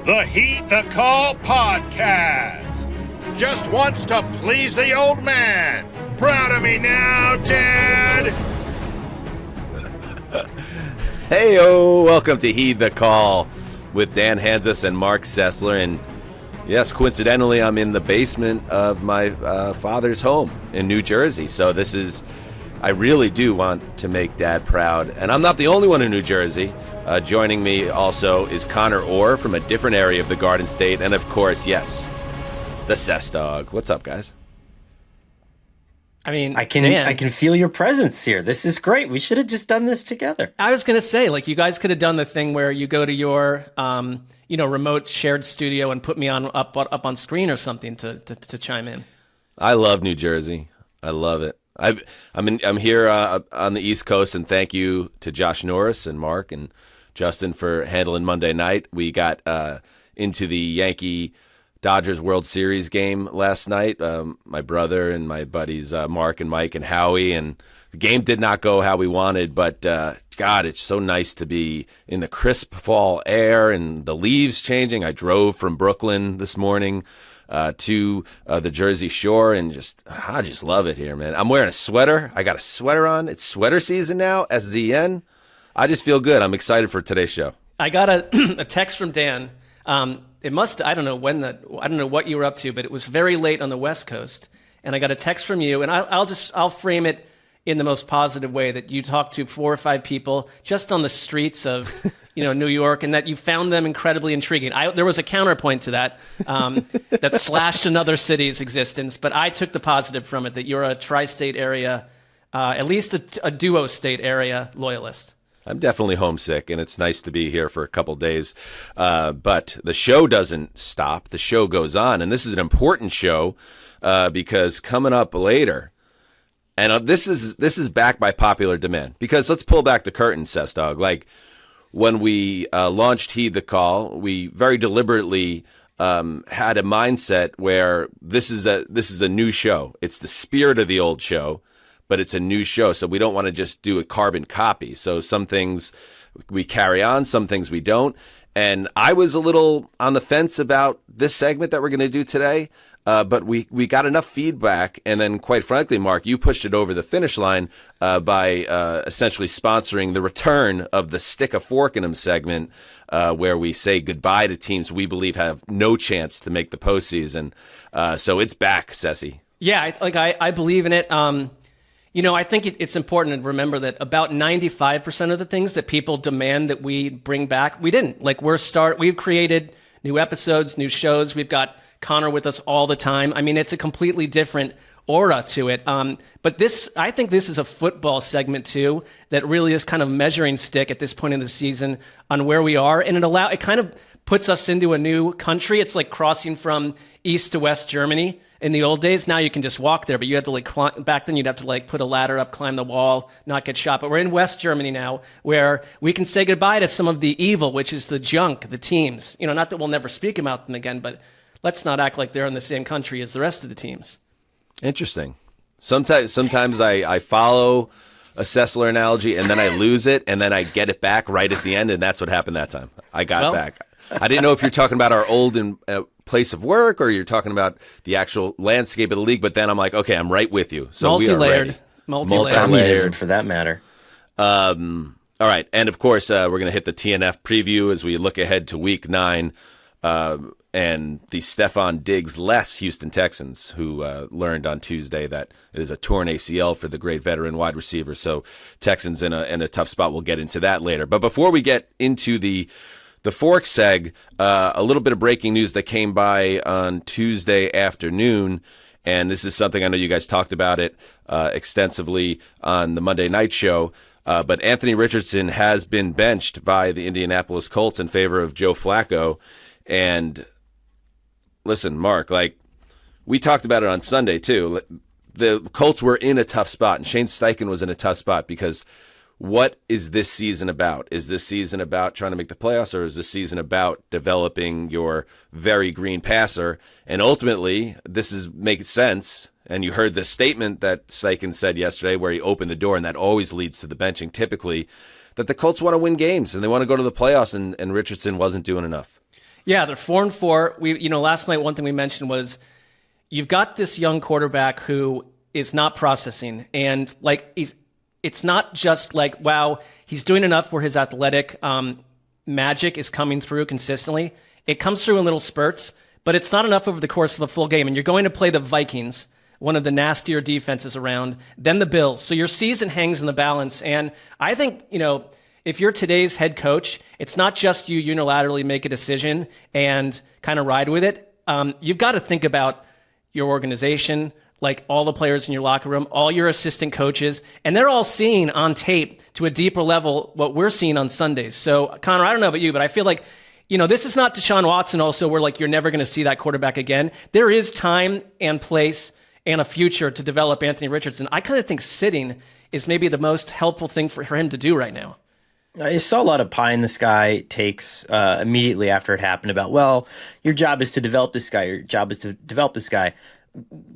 The Heed the Call podcast. Just wants to please the old man. Proud of me now, Dad. Hey-o, welcome to Heed the Call with Dan Hanzus and Marc Sessler. And yes, coincidentally, I'm in the basement of my father's home in New Jersey. So I really do want to make Dad proud. And I'm not the only one in New Jersey. Joining me also is Conor Orr from a different area of the Garden State. And of course, yes, the Sess Dog. What's up, guys? I can feel your presence here. This is great. We should have just done this together. I was going to say, you guys could have done the thing where you go to your, remote shared studio and put me up on screen or something to chime in. I love New Jersey. I love it. I'm here on the East Coast, and thank you to Josh Norris and Mark and Justin for handling Monday night. We got into the Yankee Dodgers World Series game last night. My brother and my buddies Mark and Mike and Howie, and the game did not go how we wanted, but God, it's so nice to be in the crisp fall air and the leaves changing. I drove from Brooklyn this morning to the Jersey Shore, and I just love it here, man. I'm wearing a sweater. I got a sweater on. It's sweater season now, SZN. I just feel good. I'm excited for today's show. I got a text from Dan. I don't know what you were up to, but it was very late on the West Coast, and I got a text from you, and I'll frame it in the most positive way, that you talked to 4 or 5 people just on the streets of New York, and that you found them incredibly intriguing. There was a counterpoint to that that slashed another city's existence, but I took the positive from it, that you're a tri-state area, at least a duo state area loyalist. I'm definitely homesick, and it's nice to be here for a couple days. But the show doesn't stop. The show goes on, and this is an important show because coming up later, and this is backed by popular demand, because let's pull back the curtain, Sess Dog. When we launched Heed the Call, we very deliberately had a mindset where this is a new show. It's the spirit of the old show, but it's a new show, so we don't want to just do a carbon copy. So some things we carry on, some things we don't. And I was a little on the fence about this segment that we're going to do today, but we got enough feedback. And then, quite frankly, Mark, you pushed it over the finish line by essentially sponsoring the return of the Stick a Fork in 'em segment, where we say goodbye to teams we believe have no chance to make the postseason. So it's back, Sessy. Yeah, I believe in it. I think it's important to remember that about 95% of the things that people demand that we bring back, we didn't. We've created new episodes, new shows. We've got Connor with us all the time. It's a completely different aura to it. But I think this is a football segment too, that really is kind of measuring stick at this point in the season on where we are. And it kind of puts us into a new country. It's like crossing from East to West Germany. In the old days, now you can just walk there, but you had to back then you'd have to put a ladder up, climb the wall, not get shot. But we're in West Germany now, where we can say goodbye to some of the evil, which is the junk, the teams. Not that we'll never speak about them again, but let's not act like they're in the same country as the rest of the teams. Interesting. Sometimes I follow a Sessler analogy, and then I lose it, and then I get it back right at the end, and that's what happened that time. I got back. I didn't know if you're talking about our old place of work, or you're talking about the actual landscape of the league, but then I'm like, okay, I'm right with you. So multi-layered. Multi-layered for that matter. All right, and of course, we're going to hit the TNF preview as we look ahead to Week 9 and the Stephon Diggs-less Houston Texans, who learned on Tuesday that it is a torn ACL for the great veteran wide receiver. So Texans in a tough spot. We'll get into that later. But before we get into the Fork seg, a little bit of breaking news that came by on Tuesday afternoon, and this is something I know you guys talked about it extensively on the Monday night show, but Anthony Richardson has been benched by the Indianapolis Colts in favor of Joe Flacco. And listen, Mark, we talked about it on Sunday too. The Colts were in a tough spot, and Shane Steichen was in a tough spot because what is this season about? Is this season about trying to make the playoffs, or is this season about developing your very green passer? And ultimately, makes sense. And you heard the statement that Steichen said yesterday where he opened the door, and that always leads to the benching typically, that the Colts want to win games and they want to go to the playoffs, and Richardson wasn't doing enough. Yeah, they're 4-4. Last night one thing we mentioned was you've got this young quarterback who is not processing, and it's not just like, wow, he's doing enough where his athletic magic is coming through consistently. It comes through in little spurts, but it's not enough over the course of a full game. And you're going to play the Vikings, one of the nastier defenses around, then the Bills. So your season hangs in the balance. And I think, if you're today's head coach, it's not just you unilaterally make a decision and kind of ride with it. You've got to think about your organization, like all the players in your locker room, all your assistant coaches, and they're all seeing on tape to a deeper level what we're seeing on Sundays. So, Connor, I don't know about you, but I feel like, this is not Deshaun Watson also where you're never going to see that quarterback again. There is time and place and a future to develop Anthony Richardson. I kind of think sitting is maybe the most helpful thing for him to do right now. I saw a lot of pie in the sky takes immediately after it happened about, well, your job is to develop this guy. Your job is to develop this guy.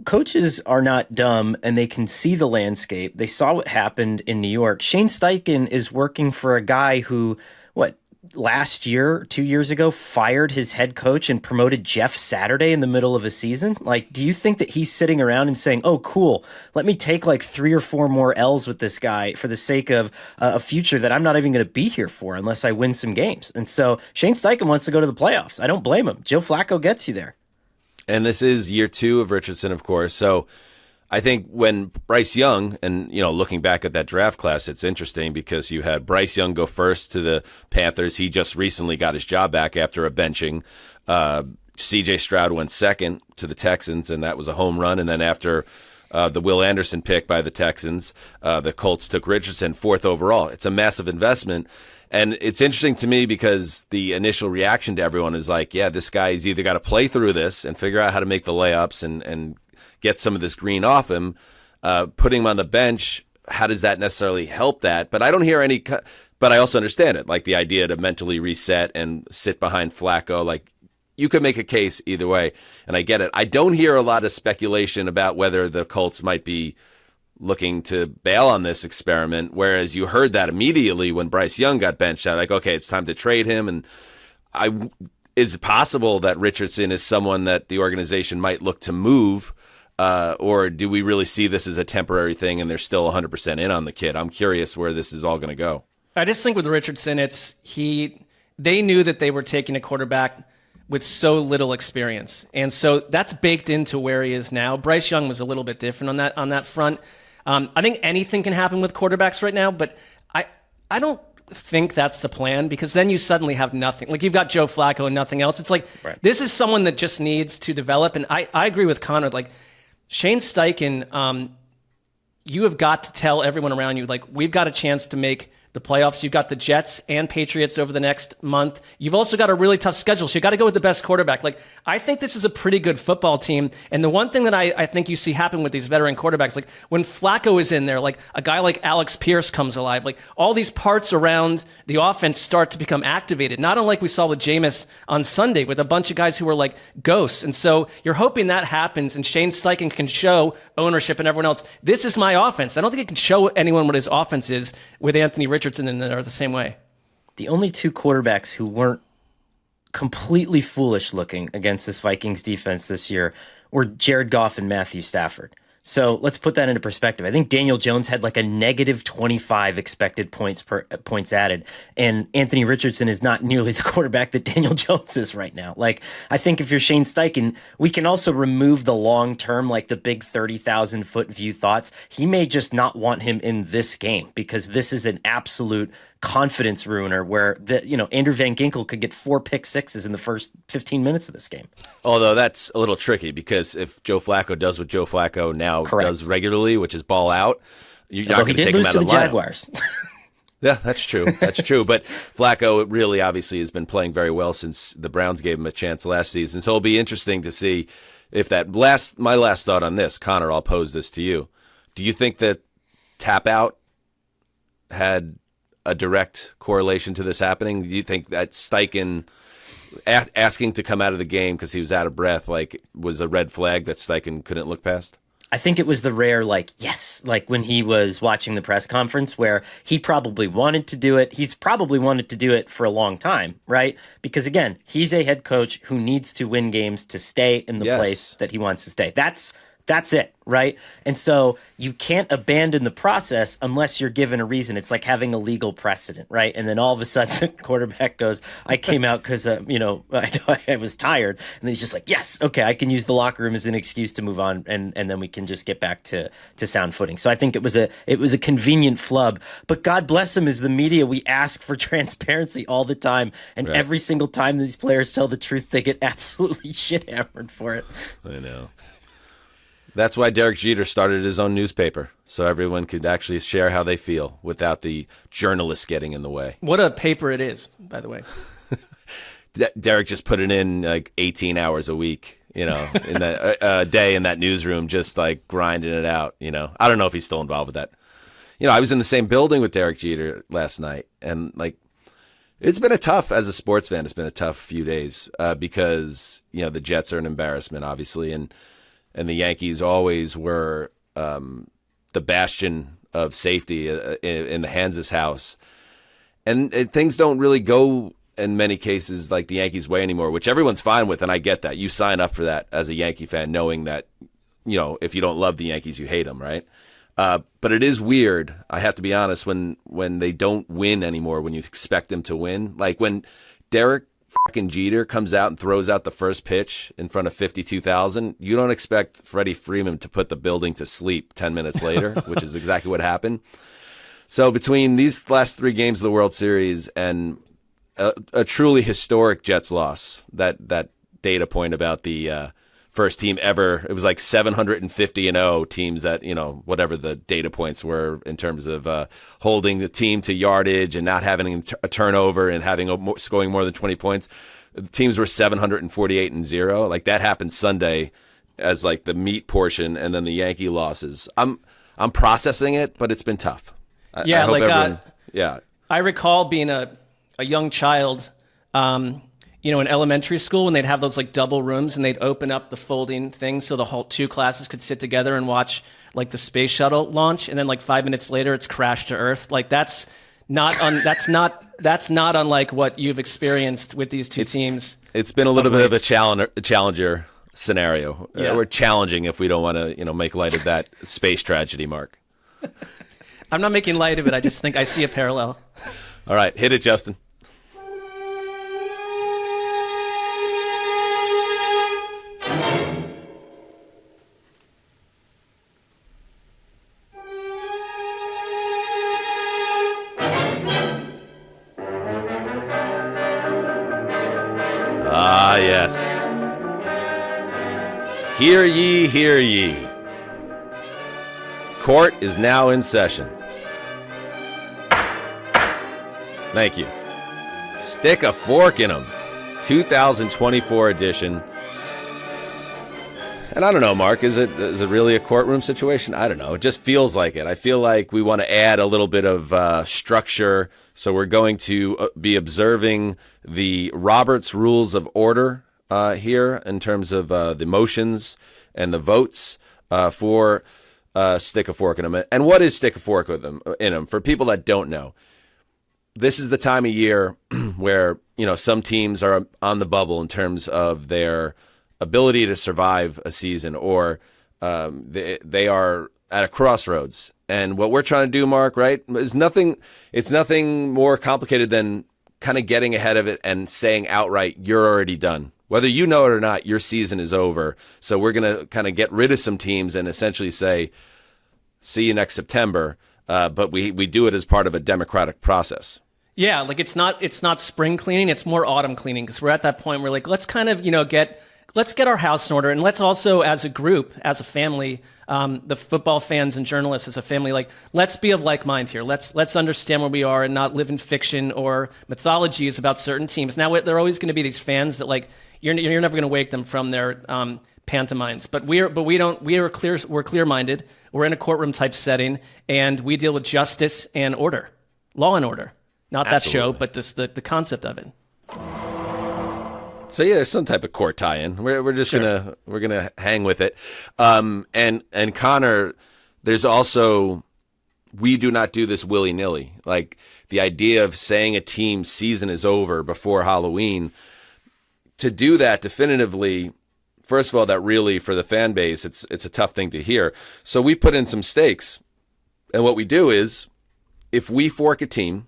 Coaches are not dumb, and they can see the landscape. They saw what happened in New York. Shane Steichen is working for a guy who, last year, 2 years ago, fired his head coach and promoted Jeff Saturday in the middle of a season? Do you think that he's sitting around and saying, oh, cool, let me take 3 or 4 more L's with this guy for the sake of a future that I'm not even going to be here for unless I win some games? And so Shane Steichen wants to go to the playoffs. I don't blame him. Joe Flacco gets you there. And this is year 2 of Richardson, of course. So I think when Bryce Young, and, looking back at that draft class, it's interesting because you had Bryce Young go first to the Panthers. He just recently got his job back after a benching. C.J. Stroud went second to the Texans, and that was a home run. And then after the Will Anderson pick by the Texans, the Colts took Richardson 4th overall. It's a massive investment. And it's interesting to me because the initial reaction to everyone is like, yeah, this guy's either got to play through this and figure out how to make the layups and get some of this green off him. Putting him on the bench, how does that necessarily help that? But I don't hear any, but I also understand it, like the idea to mentally reset and sit behind Flacco. You could make a case either way, and I get it. I don't hear a lot of speculation about whether the Colts might be looking to bail on this experiment, whereas you heard that immediately when Bryce Young got benched out, okay, it's time to trade him. And is it possible that Richardson is someone that the organization might look to move, or do we really see this as a temporary thing and they're still 100% in on the kid? I'm curious where this is all going to go. I just think with Richardson, they knew that they were taking a quarterback with so little experience. And so that's baked into where he is now. Bryce Young was a little bit different on that front. I think anything can happen with quarterbacks right now, but I don't think that's the plan, because then you suddenly have nothing. You've got Joe Flacco and nothing else. It's right. This is someone that just needs to develop. And I agree with Connor. Shane Steichen, you have got to tell everyone around you, we've got a chance to make the playoffs. You've got the Jets and Patriots over the next month. You've also got a really tough schedule, so you got to go with the best quarterback. I think this is a pretty good football team. And the one thing that I think you see happen with these veteran quarterbacks, when Flacco is in there, a guy like Alex Pierce comes alive, all these parts around the offense start to become activated. Not unlike we saw with Jameis on Sunday with a bunch of guys who were ghosts. And so you're hoping that happens, and Shane Steichen can show ownership and everyone else, this is my offense. I don't think he can show anyone what his offense is with Anthony Richardson and are the same way. The only 2 quarterbacks who weren't completely foolish looking against this Vikings defense this year were Jared Goff and Matthew Stafford. So let's put that into perspective. I think Daniel Jones had a negative 25 expected points added, and Anthony Richardson is not nearly the quarterback that Daniel Jones is right now. I think if you're Shane Steichen, we can also remove the long term, the big 30,000 foot view thoughts. He may just not want him in this game because this is an absolute confidence ruiner where Andrew Van Ginkel could get 4 pick sixes in the first 15 minutes of this game. Although that's a little tricky, because if Joe Flacco does what Joe Flacco now does regularly, which is ball out, you're not going to take him out of the Jaguars. Yeah, that's true. That's true. But Flacco really obviously has been playing very well since the Browns gave him a chance last season. So it'll be interesting to see if my last thought on this, Connor, I'll pose this to you. Do you think that tap out had a direct correlation to this happening? Do you think that Steichen asking to come out of the game because he was out of breath was a red flag that Steichen couldn't look past? I think it was the rare, like, yes, like when he was watching the press conference where he probably wanted to do it. He's probably wanted to do it for a long time, right? Because again, he's a head coach who needs to win games to stay in the place that he wants to stay. That's it, right? And so you can't abandon the process unless you're given a reason. It's like having a legal precedent, right? And then all of a sudden the quarterback goes, I came out because, I was tired. And then he's just like, yes, okay, I can use the locker room as an excuse to move on. And then we can just get back to sound footing. So I think it was a convenient flub. But God bless him, as the media, we ask for transparency all the time. And every single time these players tell the truth, they get absolutely shit hammered for it. I know. That's why Derek Jeter started his own newspaper, so everyone could actually share how they feel without the journalists getting in the way. What a paper it is, by the way. Derek just put it in like 18 hours a week, in that day in that newsroom, just like grinding it out. I don't know if he's still involved with that. I was in the same building with Derek Jeter last night, and like, it's been as a sports fan, it's been a tough few days because the Jets are an embarrassment, obviously, and the Yankees always were the bastion of safety in the Hanzus house. And things don't really go, in many cases, like the Yankees' way anymore, which everyone's fine with, and I get that. You sign up for that as a Yankee fan, knowing that, if you don't love the Yankees, you hate them, right? But it is weird, I have to be honest, when they don't win anymore, when you expect them to win. Like when Derek fucking Jeter comes out and throws out the first pitch in front of 52,000, you don't expect Freddie Freeman to put the building to sleep 10 minutes later, which is exactly what happened. So between these last 3 games of the World Series and a truly historic Jets loss, that data point about the first team ever, it was like 750-0 teams that, whatever the data points were in terms of holding the team to yardage and not having a turnover and scoring more than 20 points. The teams were 748-0. Like that happened Sunday as like the meat portion, and then the Yankee losses. I'm processing it, but it's been tough. I recall being a young child, in elementary school when they'd have those like double rooms and they'd open up the folding thing so the whole 2 classes could sit together and watch like the space shuttle launch, and then like 5 minutes later it's crashed to Earth. Like that's not unlike what you've experienced with these two teams. It's been a little bit of a challenger scenario. Yeah. We're challenging if we don't want to make light of that space tragedy, Mark. I'm not making light of it. I just think I see a parallel. All right, hit it, Justin. Ah, yes. Hear ye, hear ye. Court is now in session. Thank you. Stick a fork in 'em. 2024 edition. And I don't know, Mark, is it really a courtroom situation? I don't know. It just feels like it. I feel like we want to add a little bit of structure. So we're going to be observing the Roberts Rules of Order here in terms of the motions and the votes for stick a fork in them. And what is stick a fork in them? For people that don't know, this is the time of year where some teams are on the bubble in terms of their ability to survive a season, or they are at a crossroads. And what we're trying to do, Mark, right, is nothing. It's nothing more complicated than kind of getting ahead of it and saying outright, you're already done. Whether you know it or not, your season is over. So we're going to kind of get rid of some teams and essentially say, see you next September. But we do it as part of a democratic process. Yeah, like it's not spring cleaning, it's more autumn cleaning, because we're at that point where like, let's kind of, let's get our house in order, and let's also, as a group, as a family, the football fans and journalists as a family, like, let's be of like mind here. Let's understand where we are and not live in fiction or mythologies about certain teams. Now, there are always going to be these fans that like you're never going to wake them from their pantomimes. But we're clear-minded. We're in a courtroom type setting, and we deal with justice and order, law and order. Not that Absolutely. show, but the concept of it. So yeah, there's some type of court tie-in. We're just gonna hang with it. And Connor, there's also, we do not do this willy-nilly. Like the idea of saying a team's season is over before Halloween. To do that definitively, first of all, that really for the fan base, it's a tough thing to hear. So we put in some stakes, and what we do is, if we fork a team,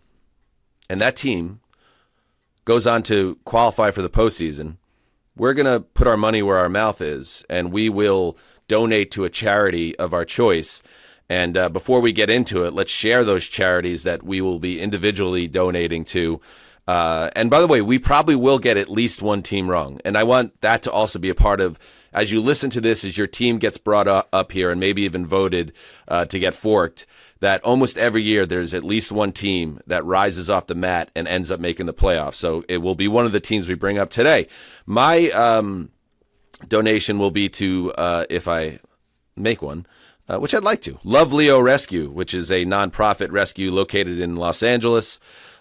and that team goes on to qualify for the postseason, we're going to put our money where our mouth is, and we will donate to a charity of our choice. And before we get into it, let's share those charities that we will be individually donating to. And by the way, we probably will get at least one team wrong. And I want that to also be a part of, as you listen to this, as your team gets brought up here and maybe even voted to get forked, that almost every year there's at least one team that rises off the mat and ends up making the playoffs. So it will be one of the teams we bring up today. My donation will be to, if I make one, which I'd like to, Love Leo Rescue, which is a nonprofit rescue located in Los Angeles.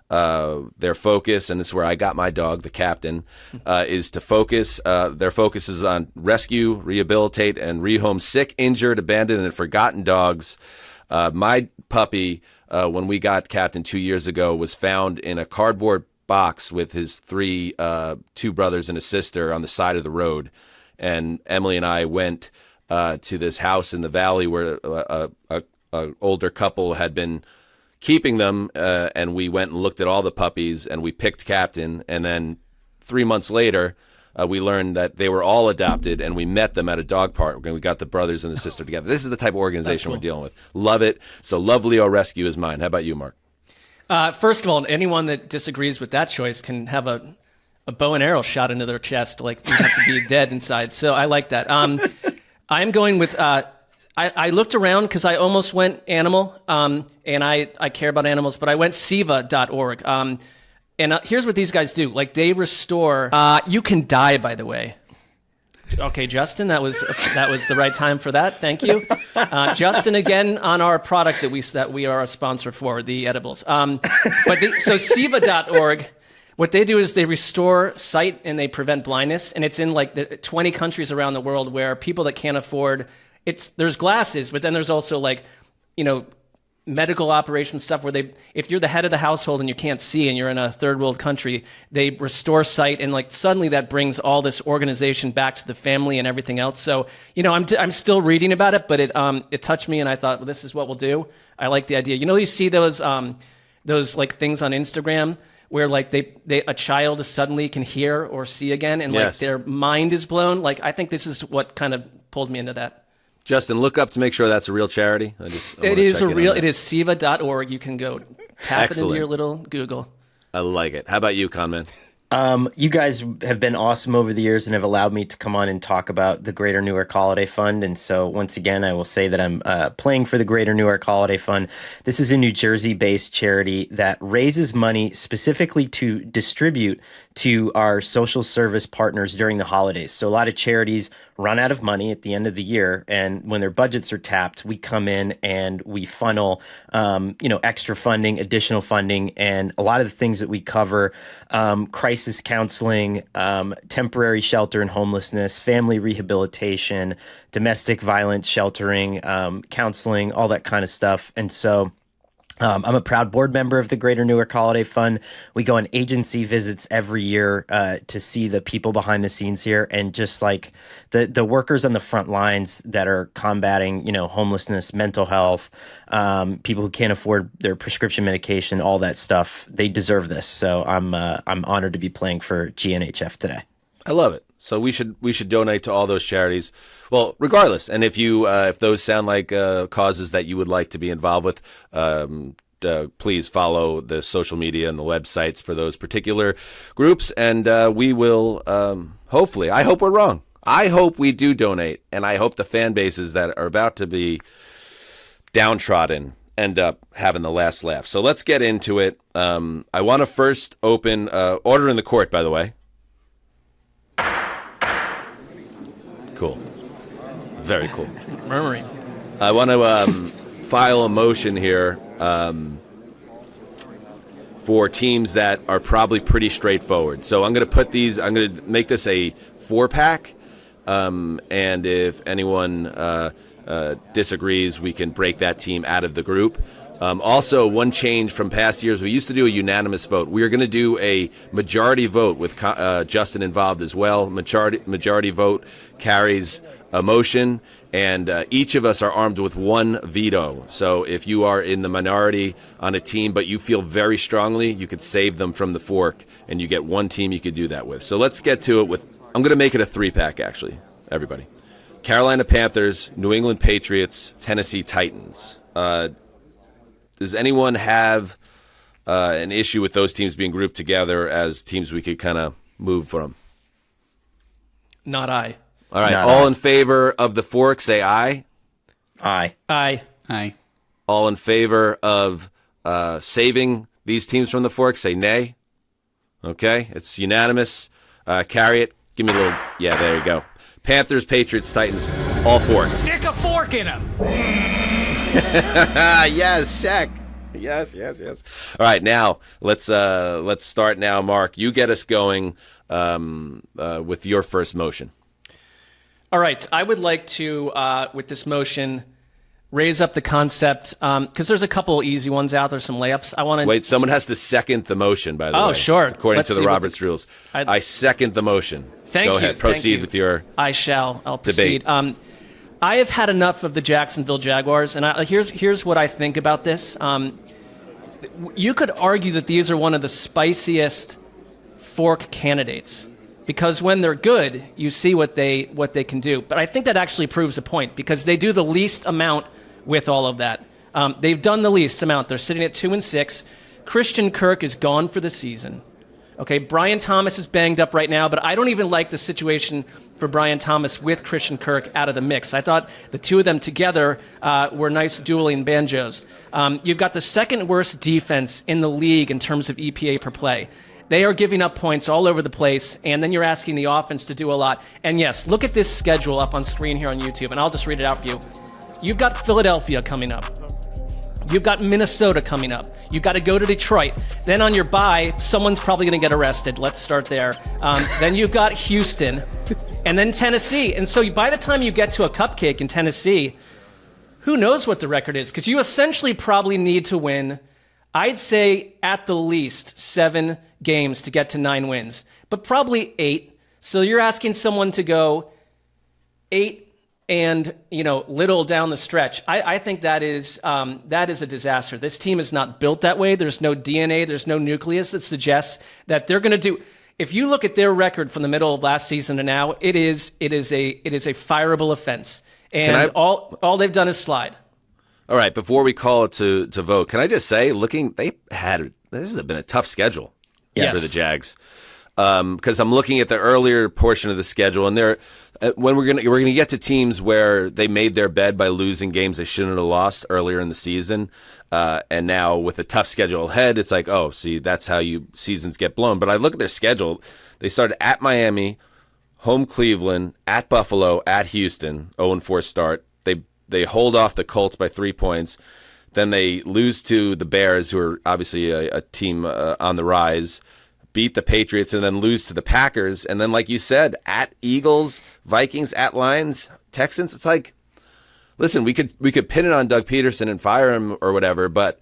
Their focus, and this is where I got my dog, the captain, is to focus. Their focus is on rescue, rehabilitate, and rehome sick, injured, abandoned, and forgotten dogs. My puppy, when we got Captain 2 years ago, was found in a cardboard box with his two brothers and a sister on the side of the road. And Emily and I went to this house in the valley where a older couple had been keeping them, and we went and looked at all the puppies, and we picked Captain. And then 3 months later, we learned that they were all adopted, and we met them at a dog park. We got the brothers and the sister together. This is the type of organization we're dealing with. Love it. So Love Leo Rescue is mine. How about you, Mark? First of all, anyone that disagrees with that choice can have a bow and arrow shot into their chest, like you have to be dead inside. So I like that. I'm going with... I looked around because I almost went animal, and I care about animals, but I went SIVA.org. And here's what these guys do. Like, they restore... you can die, by the way. Okay, Justin, that was the right time for that. Thank you. Justin, again, on our product that we are a sponsor for, the edibles. So SIVA.org, what they do is they restore sight and they prevent blindness, and it's in like 20 countries around the world where people that can't afford... There's glasses, but then there's also medical operations stuff where if you're the head of the household and you can't see and you're in a third world country, they restore sight, and suddenly that brings all this organization back to the family and everything else. So, I'm still reading about it, but it touched me, and I thought, well, this is what we'll do. I like the idea. You see those like things on Instagram where a child suddenly can hear or see again, and yes, their mind is blown. I think this is what kind of pulled me into that. Justin, look up to make sure that's a real charity. It is SIVA.org. You can go tap it into your little Google. I like it. How about you, Conman? You guys have been awesome over the years and have allowed me to come on and talk about the Greater Newark Holiday Fund. And so once again, I will say that I'm playing for the Greater Newark Holiday Fund. This is a New Jersey-based charity that raises money specifically to distribute to our social service partners during the holidays. So a lot of charities run out of money at the end of the year, and when their budgets are tapped, we come in and we funnel, extra funding, additional funding, and a lot of the things that we cover, crisis counseling, temporary shelter and homelessness, family rehabilitation, domestic violence sheltering, counseling, all that kind of stuff. And so I'm a proud board member of the Greater Newark Holiday Fund. We go on agency visits every year to see the people behind the scenes here, and just like the workers on the front lines that are combating, homelessness, mental health, people who can't afford their prescription medication, all that stuff. They deserve this. So I'm honored to be playing for GNHF today. I love it. So we should donate to all those charities. Well, regardless, and if those sound like causes that you would like to be involved with, please follow the social media and the websites for those particular groups, and we will hopefully. I hope we're wrong. I hope we do donate, and I hope the fan bases that are about to be downtrodden end up having the last laugh. So let's get into it. I want to first open order in the court, by the way. Cool. Very cool. Murmuring. I want to file a motion here for teams that are probably pretty straightforward. So I'm going to make this a 4-pack. And if anyone disagrees, we can break that team out of the group. Also, one change from past years, we used to do a unanimous vote. We are going to do a majority vote with Justin involved as well. Majority vote carries a motion, and each of us are armed with one veto. So if you are in the minority on a team, but you feel very strongly, you could save them from the fork, and you get one team you could do that with. So let's get to it I'm going to make it a 3-pack, actually, everybody. Carolina Panthers, New England Patriots, Tennessee Titans. Does anyone have an issue with those teams being grouped together as teams we could kind of move from? Not I. All right. All in favor of the fork, say aye. Aye. Aye. Aye. All in favor of saving these teams from the fork, say nay. Okay. It's unanimous. Carry it. Give me a little. Yeah, there you go. Panthers, Patriots, Titans, all forks. Stick a fork in them. Yes, check. Yes. All right, now let's start now. Mark, you get us going with your first motion. All right, I would like to, with this motion, raise up the concept because there's a couple easy ones out there, some layups. I want to wait. Someone has to second the motion, by the way. Oh, sure. According Let's to the see what Roberts rules, I second the motion. Thank Go you. ahead. Proceed with your. I shall. I'll proceed. Debate. I have had enough of the Jacksonville Jaguars, and here's what I think about this. You could argue that these are one of the spiciest fork candidates because when they're good, you see what they can do. But I think that actually proves a point because they do the least amount with all of that. They've done the least amount. They're sitting at 2-6. Christian Kirk is gone for the season. Okay, Brian Thomas is banged up right now, but I don't even like the situation for Brian Thomas with Christian Kirk out of the mix. I thought the two of them together were nice dueling banjos. You've got the second worst defense in the league in terms of EPA per play. They are giving up points all over the place, and then you're asking the offense to do a lot. And yes, look at this schedule up on screen here on YouTube, and I'll just read it out for you. You've got Philadelphia coming up. You've got Minnesota coming up. You've got to go to Detroit. Then on your bye, someone's probably going to get arrested. Let's start there. Then you've got Houston and then Tennessee. And so by the time you get to a cupcake in Tennessee, who knows what the record is? Because you essentially probably need to win, I'd say at the least 7 games to get to 9 wins, but probably 8. So you're asking someone to go 8 and little down the stretch. I think that is a disaster. This team is not built that way. There's no DNA. There's no nucleus that suggests that they're going to do. If you look at their record from the middle of last season to now, it is a fireable offense, and all they've done is slide. All right, before we call it to vote, can I just say, this has been a tough schedule for the Jags. Because I'm looking at the earlier portion of the schedule, and when we're gonna get to teams where they made their bed by losing games they shouldn't have lost earlier in the season, and now with a tough schedule ahead, it's like, oh, see, that's how seasons get blown. But I look at their schedule; they started at Miami, home Cleveland, at Buffalo, at Houston, 0-4 start. They hold off the Colts by 3 points. Then they lose to the Bears, who are obviously a team on the rise. Beat the Patriots and then lose to the Packers, and then, like you said, at Eagles, Vikings, at Lions, Texans. It's like, listen, we could pin it on Doug Peterson and fire him or whatever, but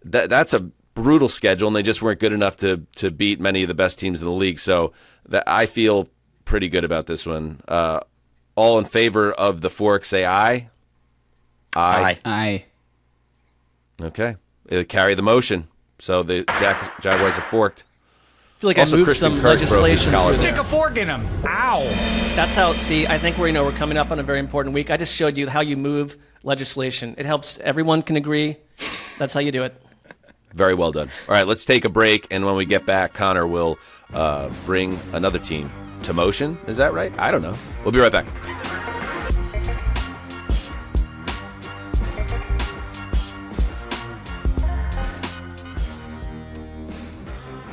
that's a brutal schedule, and they just weren't good enough to beat many of the best teams in the league. So I feel pretty good about this one. All in favor of the fork, say aye. Aye. Aye. Okay, carry the motion. So the Jaguars are forked. I feel like Also, I moved Christian some Kirk broke his legislation. collarbone. Stick a fork in them. Ow. That's how. See, I think we're coming up on a very important week. I just showed you how you move legislation. It helps. Everyone can agree. That's how you do it. Very well done. All right, let's take a break, and when we get back, Connor will bring another team to motion. Is that right? I don't know. We'll be right back.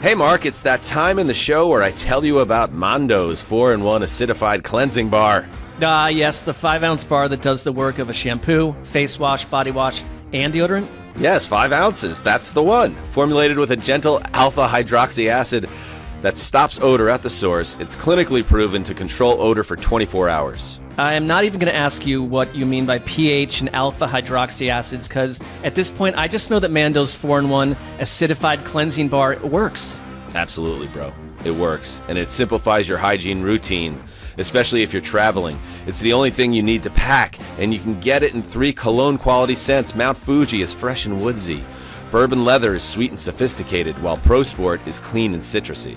Hey, Mark, it's that time in the show where I tell you about Mondo's 4-in-1 acidified cleansing bar. Yes, the 5-ounce bar that does the work of a shampoo, face wash, body wash, and deodorant. Yes, 5 ounces. That's the one. Formulated with a gentle alpha hydroxy acid that stops odor at the source, it's clinically proven to control odor for 24 hours. I am not even going to ask you what you mean by pH and alpha hydroxy acids, because at this point, I just know that Mando's 4-in-1 acidified cleansing bar works. Absolutely, bro. It works, and it simplifies your hygiene routine, especially if you're traveling. It's the only thing you need to pack, and you can get it in 3 cologne-quality scents. Mount Fuji is fresh and woodsy. Bourbon Leather is sweet and sophisticated, while Pro Sport is clean and citrusy.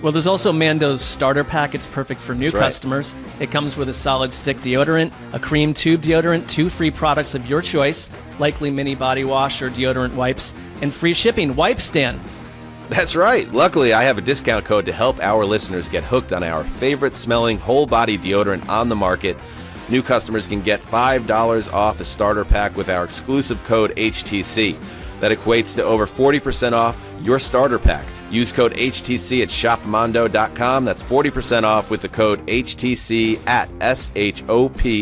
Well, there's also Mando's starter pack. It's perfect for new customers. It comes with a solid stick deodorant, a cream tube deodorant, 2 free products of your choice, likely mini body wash or deodorant wipes, and free shipping. Wipes, Dan. That's right. Luckily, I have a discount code to help our listeners get hooked on our favorite smelling whole body deodorant on the market. New customers can get $5 off a starter pack with our exclusive code HTC. That equates to over 40% off your starter pack. Use code HTC at shopmondo.com. That's 40% off with the code HTC at shopmando.com.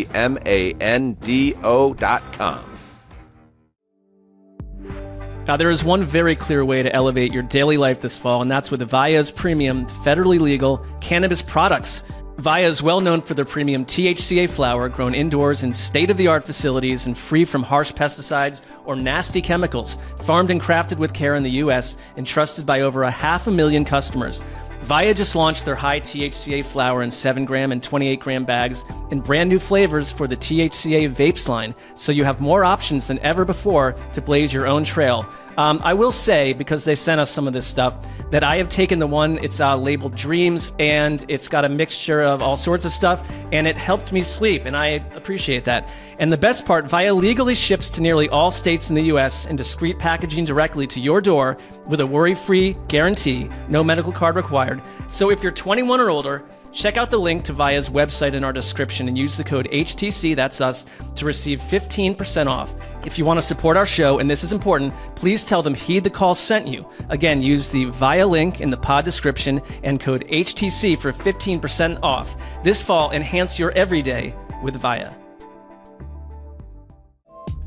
Now, there is one very clear way to elevate your daily life this fall, and that's with Via's premium, federally legal cannabis products. Via is well known for their premium THCA flower grown indoors in state-of-the-art facilities and free from harsh pesticides or nasty chemicals, farmed and crafted with care in the U.S. and trusted by over 500,000 customers. Via just launched their high THCA flower in 7-gram and 28-gram bags and brand new flavors for the THCA vapes line, so you have more options than ever before to blaze your own trail. I will say, because they sent us some of this stuff, that I have taken the one, it's labeled Dreams, and it's got a mixture of all sorts of stuff, and it helped me sleep, and I appreciate that. And the best part, Via legally ships to nearly all states in the U.S. in discreet packaging directly to your door with a worry-free guarantee, no medical card required. So if you're 21 or older, check out the link to Via's website in our description and use the code HTC, that's us, to receive 15% off. If you want to support our show, and this is important, please tell them Heed the Call sent you. Again, use the Via link in the pod description and code HTC for 15% off. This fall, enhance your everyday with Via.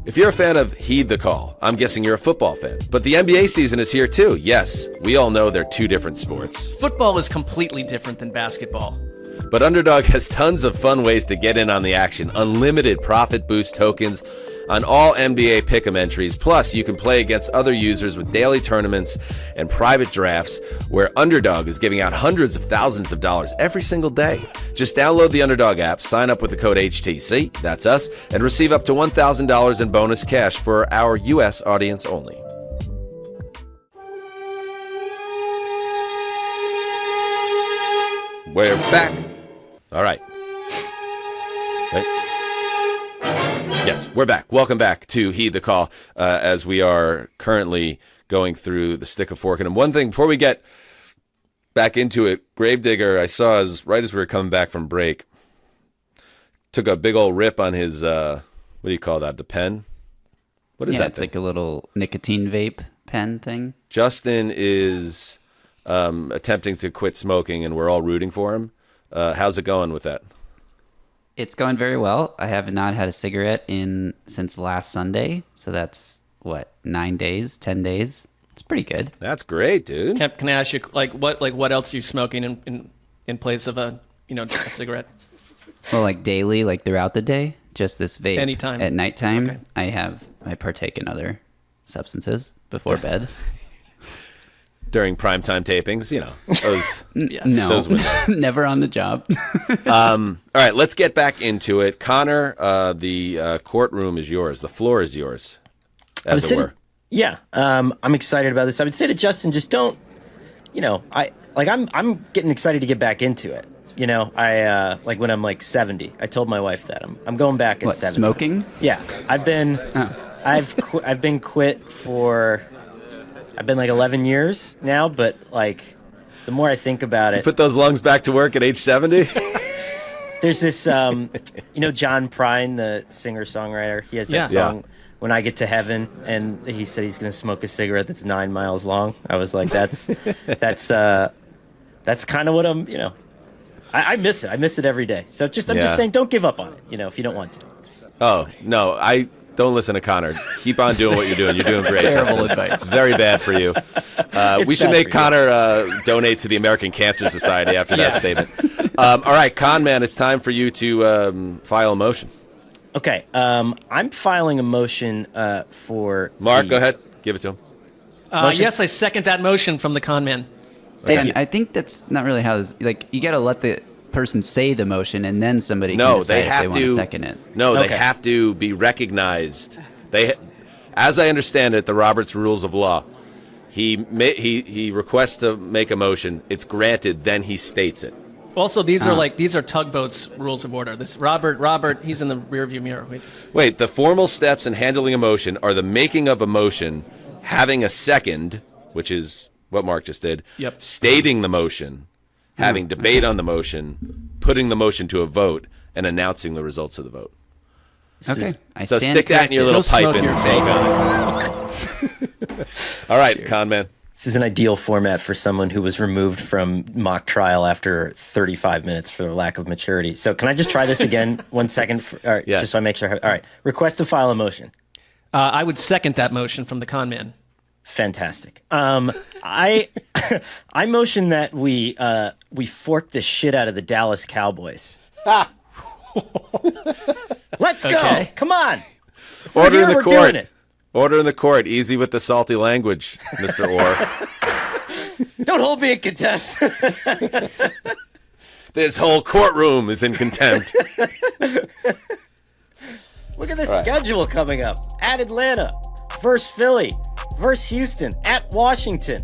If you're a fan of Heed the Call, I'm guessing you're a football fan. But the NBA season is here too. Yes, we all know they're 2 different sports. Football is completely different than basketball. But Underdog has tons of fun ways to get in on the action. Unlimited profit boost tokens on all NBA pick'em entries. Plus, you can play against other users with daily tournaments and private drafts where Underdog is giving out hundreds of thousands of dollars every single day. Just download the Underdog app, sign up with the code HTC, that's us, and receive up to $1,000 in bonus cash for our U.S. audience only. We're back. All right. Wait. Yes, we're back. Welcome back to Heed the Call as we are currently going through the stick of fork. And one thing before we get back into it, Gravedigger, I saw right as we were coming back from break, took a big old rip on his, what do you call that, the pen? What is that it's like a little nicotine vape pen thing. Justin is attempting to quit smoking, and we're all rooting for him. How's it going with that? It's going very well. I have not had a cigarette since last Sunday, so that's 9 days, 10 days. It's pretty good. That's great, dude. Can I ask you, what else are you smoking in place of a cigarette? Well, daily, throughout the day, just this vape. Anytime. At nighttime, Okay. I partake in other substances before bed. During primetime tapings, those. No, those windows. Never on the job. All right, let's get back into it. Connor, the courtroom is yours. The floor is yours, as it were. Yeah, I'm excited about this. I would say to Justin, just don't, I'm getting excited to get back into it. I when I'm 70. I told my wife that I'm going back at 70. Smoking? Yeah, I've been quit for. I've been 11 years now, but the more I think about it, Put those lungs back to work at age 70. there's this, John Prine, the singer-songwriter. He has that song, When I Get to Heaven, and he said he's going to smoke a cigarette that's 9 miles long. I was like, that's kind of what I'm, I miss it. I miss it every day. So I'm just saying, don't give up on it, if you don't want to. Oh, no, Don't listen to Connor. Keep on doing what you're doing. You're doing great. Terrible Justin. advice. It's very bad for you. We should bad make for you. Connor donate to the American Cancer Society after that statement. All right, Con Man, it's time for you to file a motion. Okay, I'm filing a motion for Mark, go ahead. Give it to him. Yes, I second that motion from the con man. Thank And you. I think that's not really how this, like, you got to let the person say the motion and then somebody can No, decide they if have they want to to second it. No, Okay. they have to be recognized. As I understand it, the Roberts Rules of Law. He requests to make a motion. It's granted. Then he states it. Also, these are tugboats rules of order. This Robert, he's in the rearview mirror. Wait, the formal steps in handling a motion are the making of a motion, having a second, which is what Mark just did, Yep. stating the motion, having debate on the motion, putting the motion to a vote, and announcing the results of the vote. Okay. I So stand stick that in your corrected. little Go pipe smoke and your smoke on it. All right, Con Man. This is an ideal format for someone who was removed from mock trial after 35 minutes for lack of maturity. So can I just try this again 1 second? All right, Yes. just so I make sure. All right, request to file a motion. I would second that motion from the con man. Fantastic. I I motion that we fork the shit out of the Dallas Cowboys. Let's go! Okay. Come on! Order in the we're court. doing it. Order in the court. Easy with the salty language, Mr. Orr. Don't hold me in contempt. This whole courtroom is in contempt. Look at the schedule coming up. At Atlanta, versus Philly, versus Houston, at Washington.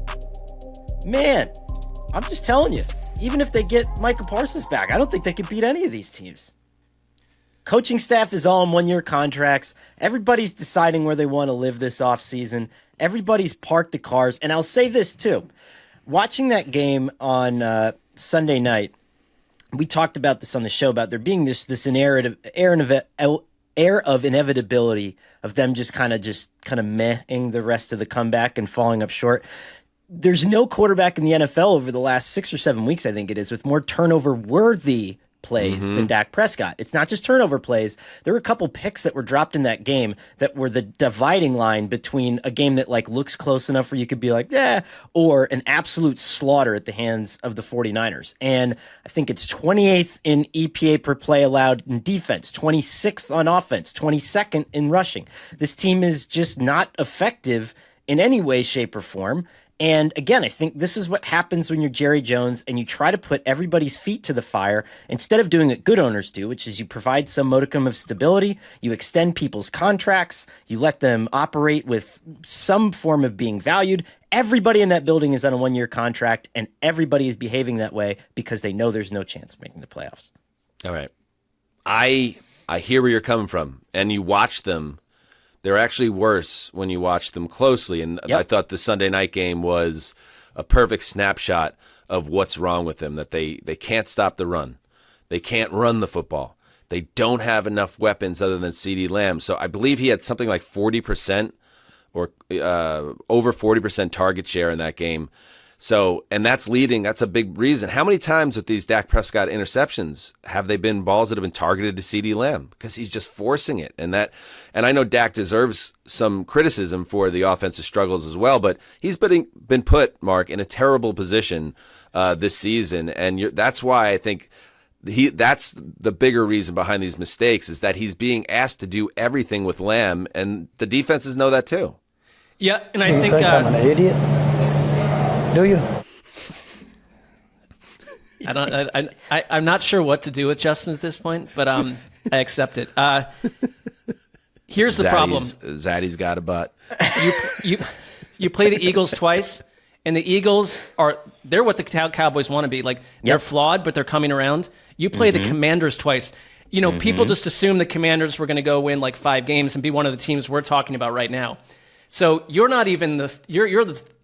Man, I'm just telling you, even if they get Micah Parsons back, I don't think they can beat any of these teams. Coaching staff is all on one-year contracts. Everybody's deciding where they want to live this offseason. Everybody's parked the cars. And I'll say this, too. Watching that game on Sunday night, we talked about this on the show, about there being this air of inevitability of them just kind of meh-ing the rest of the comeback and falling up short. There's no quarterback in the NFL over the last 6 or 7 weeks, I think it is, with more turnover-worthy plays than Dak Prescott. It's not just turnover plays. There were a couple picks that were dropped in that game that were the dividing line between a game that like looks close enough where you could be like, yeah, or an absolute slaughter at the hands of the 49ers. And I think it's 28th in EPA per play allowed in defense, 26th on offense, 22nd in rushing. This team is just not effective in any way, shape, or form. And again, I think this is what happens when you're Jerry Jones and you try to put everybody's feet to the fire instead of doing what good owners do, which is you provide some modicum of stability, you extend people's contracts, you let them operate with some form of being valued. Everybody in that building is on a one-year contract, and everybody is behaving that way because they know there's no chance of making the playoffs. All right. I hear where you're coming from, and you watch them. They're actually worse when you watch them closely. And Yep. I thought the Sunday night game was a perfect snapshot of what's wrong with them, that they can't stop the run. They can't run the football. They don't have enough weapons other than CeeDee Lamb. So I believe he had something like 40% or over 40% target share in that game. So, and that's a big reason. How many times with these Dak Prescott interceptions have they been balls that have been targeted to CeeDee Lamb? Because he's just forcing it. And I know Dak deserves some criticism for the offensive struggles as well, but he's been put, Mark, in a terrible position this season. And that's why I think that's the bigger reason behind these mistakes, is that he's being asked to do everything with Lamb, and the defenses know that too. Yeah, and I You think I'm an idiot? Do you? I'm not sure what to do with Justin at this point, but I accept it. Here's the problem. Zaddy's got a butt. You play the Eagles twice, and the Eagles they're what the Cowboys want to be. Like, they're flawed, but they're coming around. You play the Commanders twice. You know, people just assume the Commanders were going to go win like 5 games and be one of the teams we're talking about right now. So you're not even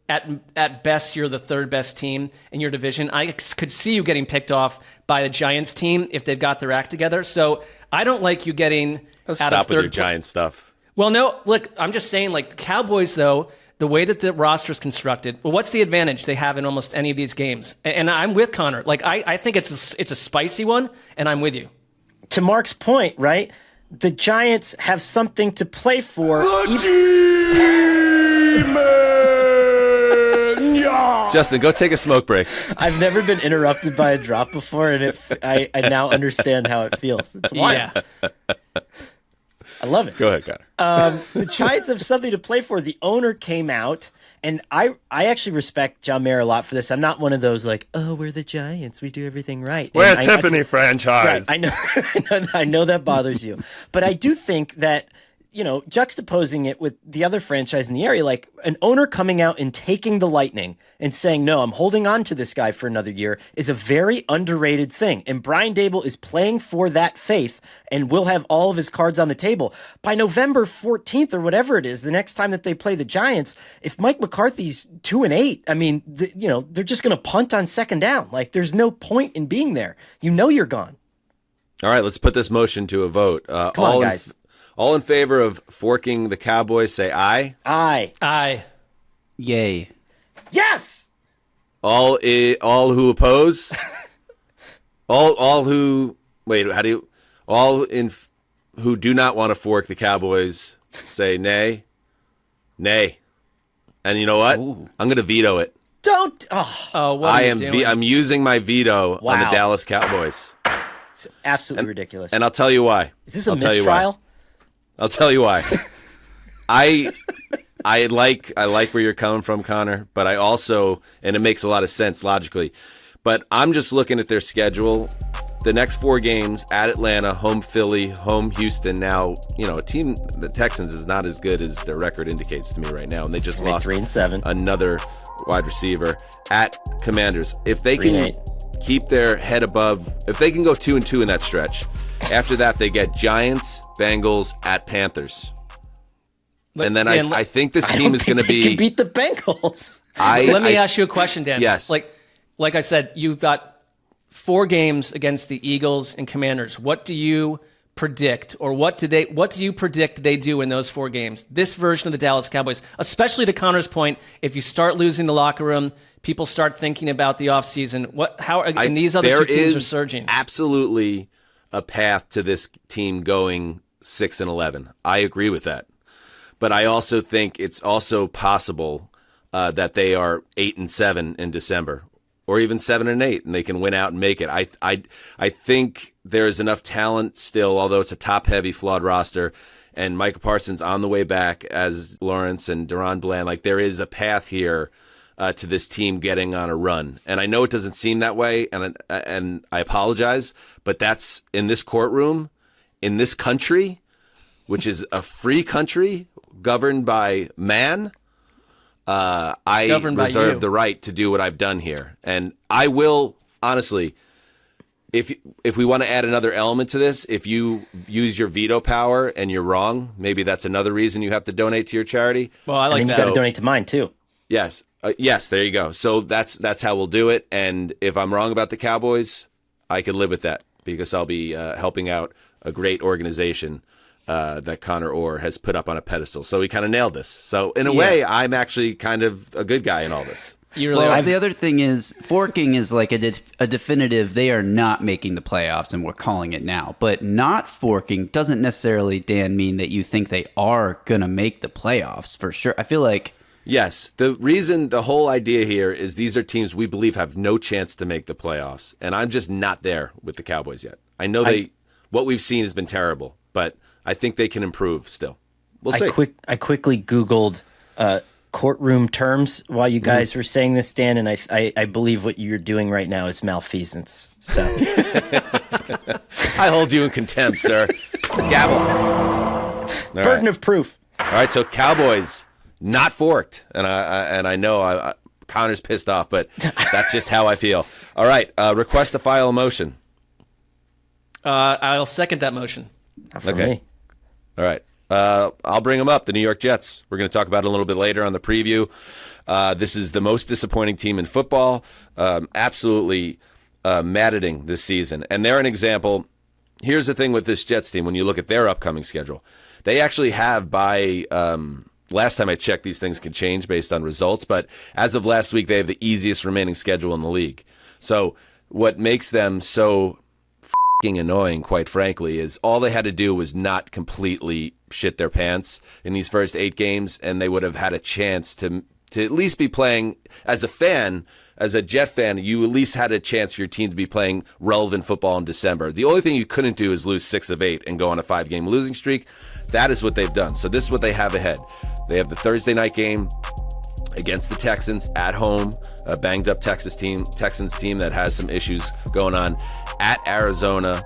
at best, you're the third best team in your division. I could see you getting picked off by the Giants team if they've got their act together. So I don't like you getting Let's out stop of third. with your Giants stuff. Well, no, look, I'm just saying, like, the Cowboys, though, the way that the roster is constructed, well, what's the advantage they have in almost any of these games? And I'm with Connor. Like, I think it's a spicy one, and I'm with you. To Mark's point, right? the Giants have something to play for. Justin, go take a smoke break. I've never been interrupted by a drop before, and I now understand how it feels. It's wild. Yeah. I love it. Go ahead, Connor. The Giants have something to play for. The owner came out, and I actually respect John Mayer a lot for this. I'm not one of those like, oh, we're the Giants, we do everything right. We're And a Tiffany franchise. Right, I know that bothers you, but I do think that, juxtaposing it with the other franchise in the area, like an owner coming out and taking the Lightning and saying, no, I'm holding on to this guy for another year is a very underrated thing. And Brian Daboll is playing for that faith and will have all of his cards on the table. By November 14th or whatever it is, the next time that they play the Giants, if Mike McCarthy's 2-8, I mean, they're just going to punt on second down. Like, there's no point in being there. You're gone. All right, let's put this motion to a vote. Come on, guys. All in favor of forking the Cowboys, say aye. Aye. Aye. Yay. Yes! All who oppose? all who who do not want to fork the Cowboys, say nay. Nay. And you know what? Ooh. I'm going to veto it. Don't. Oh, what are you doing? I'm using my veto on the Wow. Dallas Cowboys. It's absolutely ridiculous. And I'll tell you why. Is this a I'll tell you why. mistrial? I'll tell you why. I like where you're coming from, Connor, but I also, and it makes a lot of sense logically, but I'm just looking at their schedule. The next 4 games at Atlanta, home Philly, home Houston. Now, a team, the Texans, is not as good as their record indicates to me right now, and they just lost 3-7. another wide receiver at Commanders. If they can 3-8. keep their head above, if they can go 2-2 in that stretch, after that they get Giants, Bengals, at Panthers. And then I think this team is going to be. They can beat the Bengals. Let me ask you a question, Dan. Yes. Like I said, you've got 4 games against the Eagles and Commanders. What do you predict, or what do you predict they do in those 4 games? This version of the Dallas Cowboys, especially to Connor's point, if you start losing the locker room, people start thinking about the offseason. And these other 2 teams are surging. Absolutely a path to this team going 6-11. I agree with that. But I also think it's also possible that they are 8-7 in December, or even 7-8, and they can win out and make it. I think there is enough talent still, although it's a top-heavy, flawed roster, and Micah Parsons on the way back as Lawrence and Deron Bland. Like, there is a path here to this team getting on a run. And I know it doesn't seem that way, and I apologize, but that's in this courtroom, in this country, which is a free country governed by man. I reserve the right to do what I've done here. And I will, honestly, if we want to add another element to this, if you use your veto power and you're wrong, maybe that's another reason you have to donate to your charity. Well, I like and then that. you got to donate to mine, too. Yes. Yes, there you go. So that's how we'll do it. And if I'm wrong about the Cowboys, I could live with that, because I'll be helping out a great organization that Conor Orr has put up on a pedestal. So he kind of nailed this. So in a way, I'm actually kind of a good guy in all this. You really Well, the other thing is, forking is like a definitive, they are not making the playoffs, and we're calling it now. But not forking doesn't necessarily, Dan, mean that you think they are going to make the playoffs for sure. I feel like... Yes. The whole idea here is these are teams we believe have no chance to make the playoffs. And I'm just not there with the Cowboys yet. I know what we've seen has been terrible, but I think they can improve still. We'll see. I quickly Googled courtroom terms while you guys were saying this, Dan, and I believe what you're doing right now is malfeasance. So I hold you in contempt, sir. Gavel. Burden of proof. All right, so Cowboys not forked, and I know Connor's pissed off, but that's just how I feel. All right, request to file a motion. I'll second that motion. Not for me. All right. I'll bring them up, the New York Jets. We're going to talk about it a little bit later on the preview. This is the most disappointing team in football. Absolutely maddening this season. And they're an example. Here's the thing with this Jets team. When you look at their upcoming schedule, they actually have by last time I checked, these things can change based on results. But as of last week, they have the easiest remaining schedule in the league. So what makes them so annoying, quite frankly, is all they had to do was not completely shit their pants in these first 8 games, and they would have had a chance to at least be playing. As a fan, as a Jet fan, you at least had a chance for your team to be playing relevant football in December. The only thing you couldn't do is lose 6 of 8 and go on a 5-game losing streak. That is what they've done. So this is what they have ahead. They have the Thursday night game against the Texans at home, a banged up Texans team that has some issues going on. At Arizona,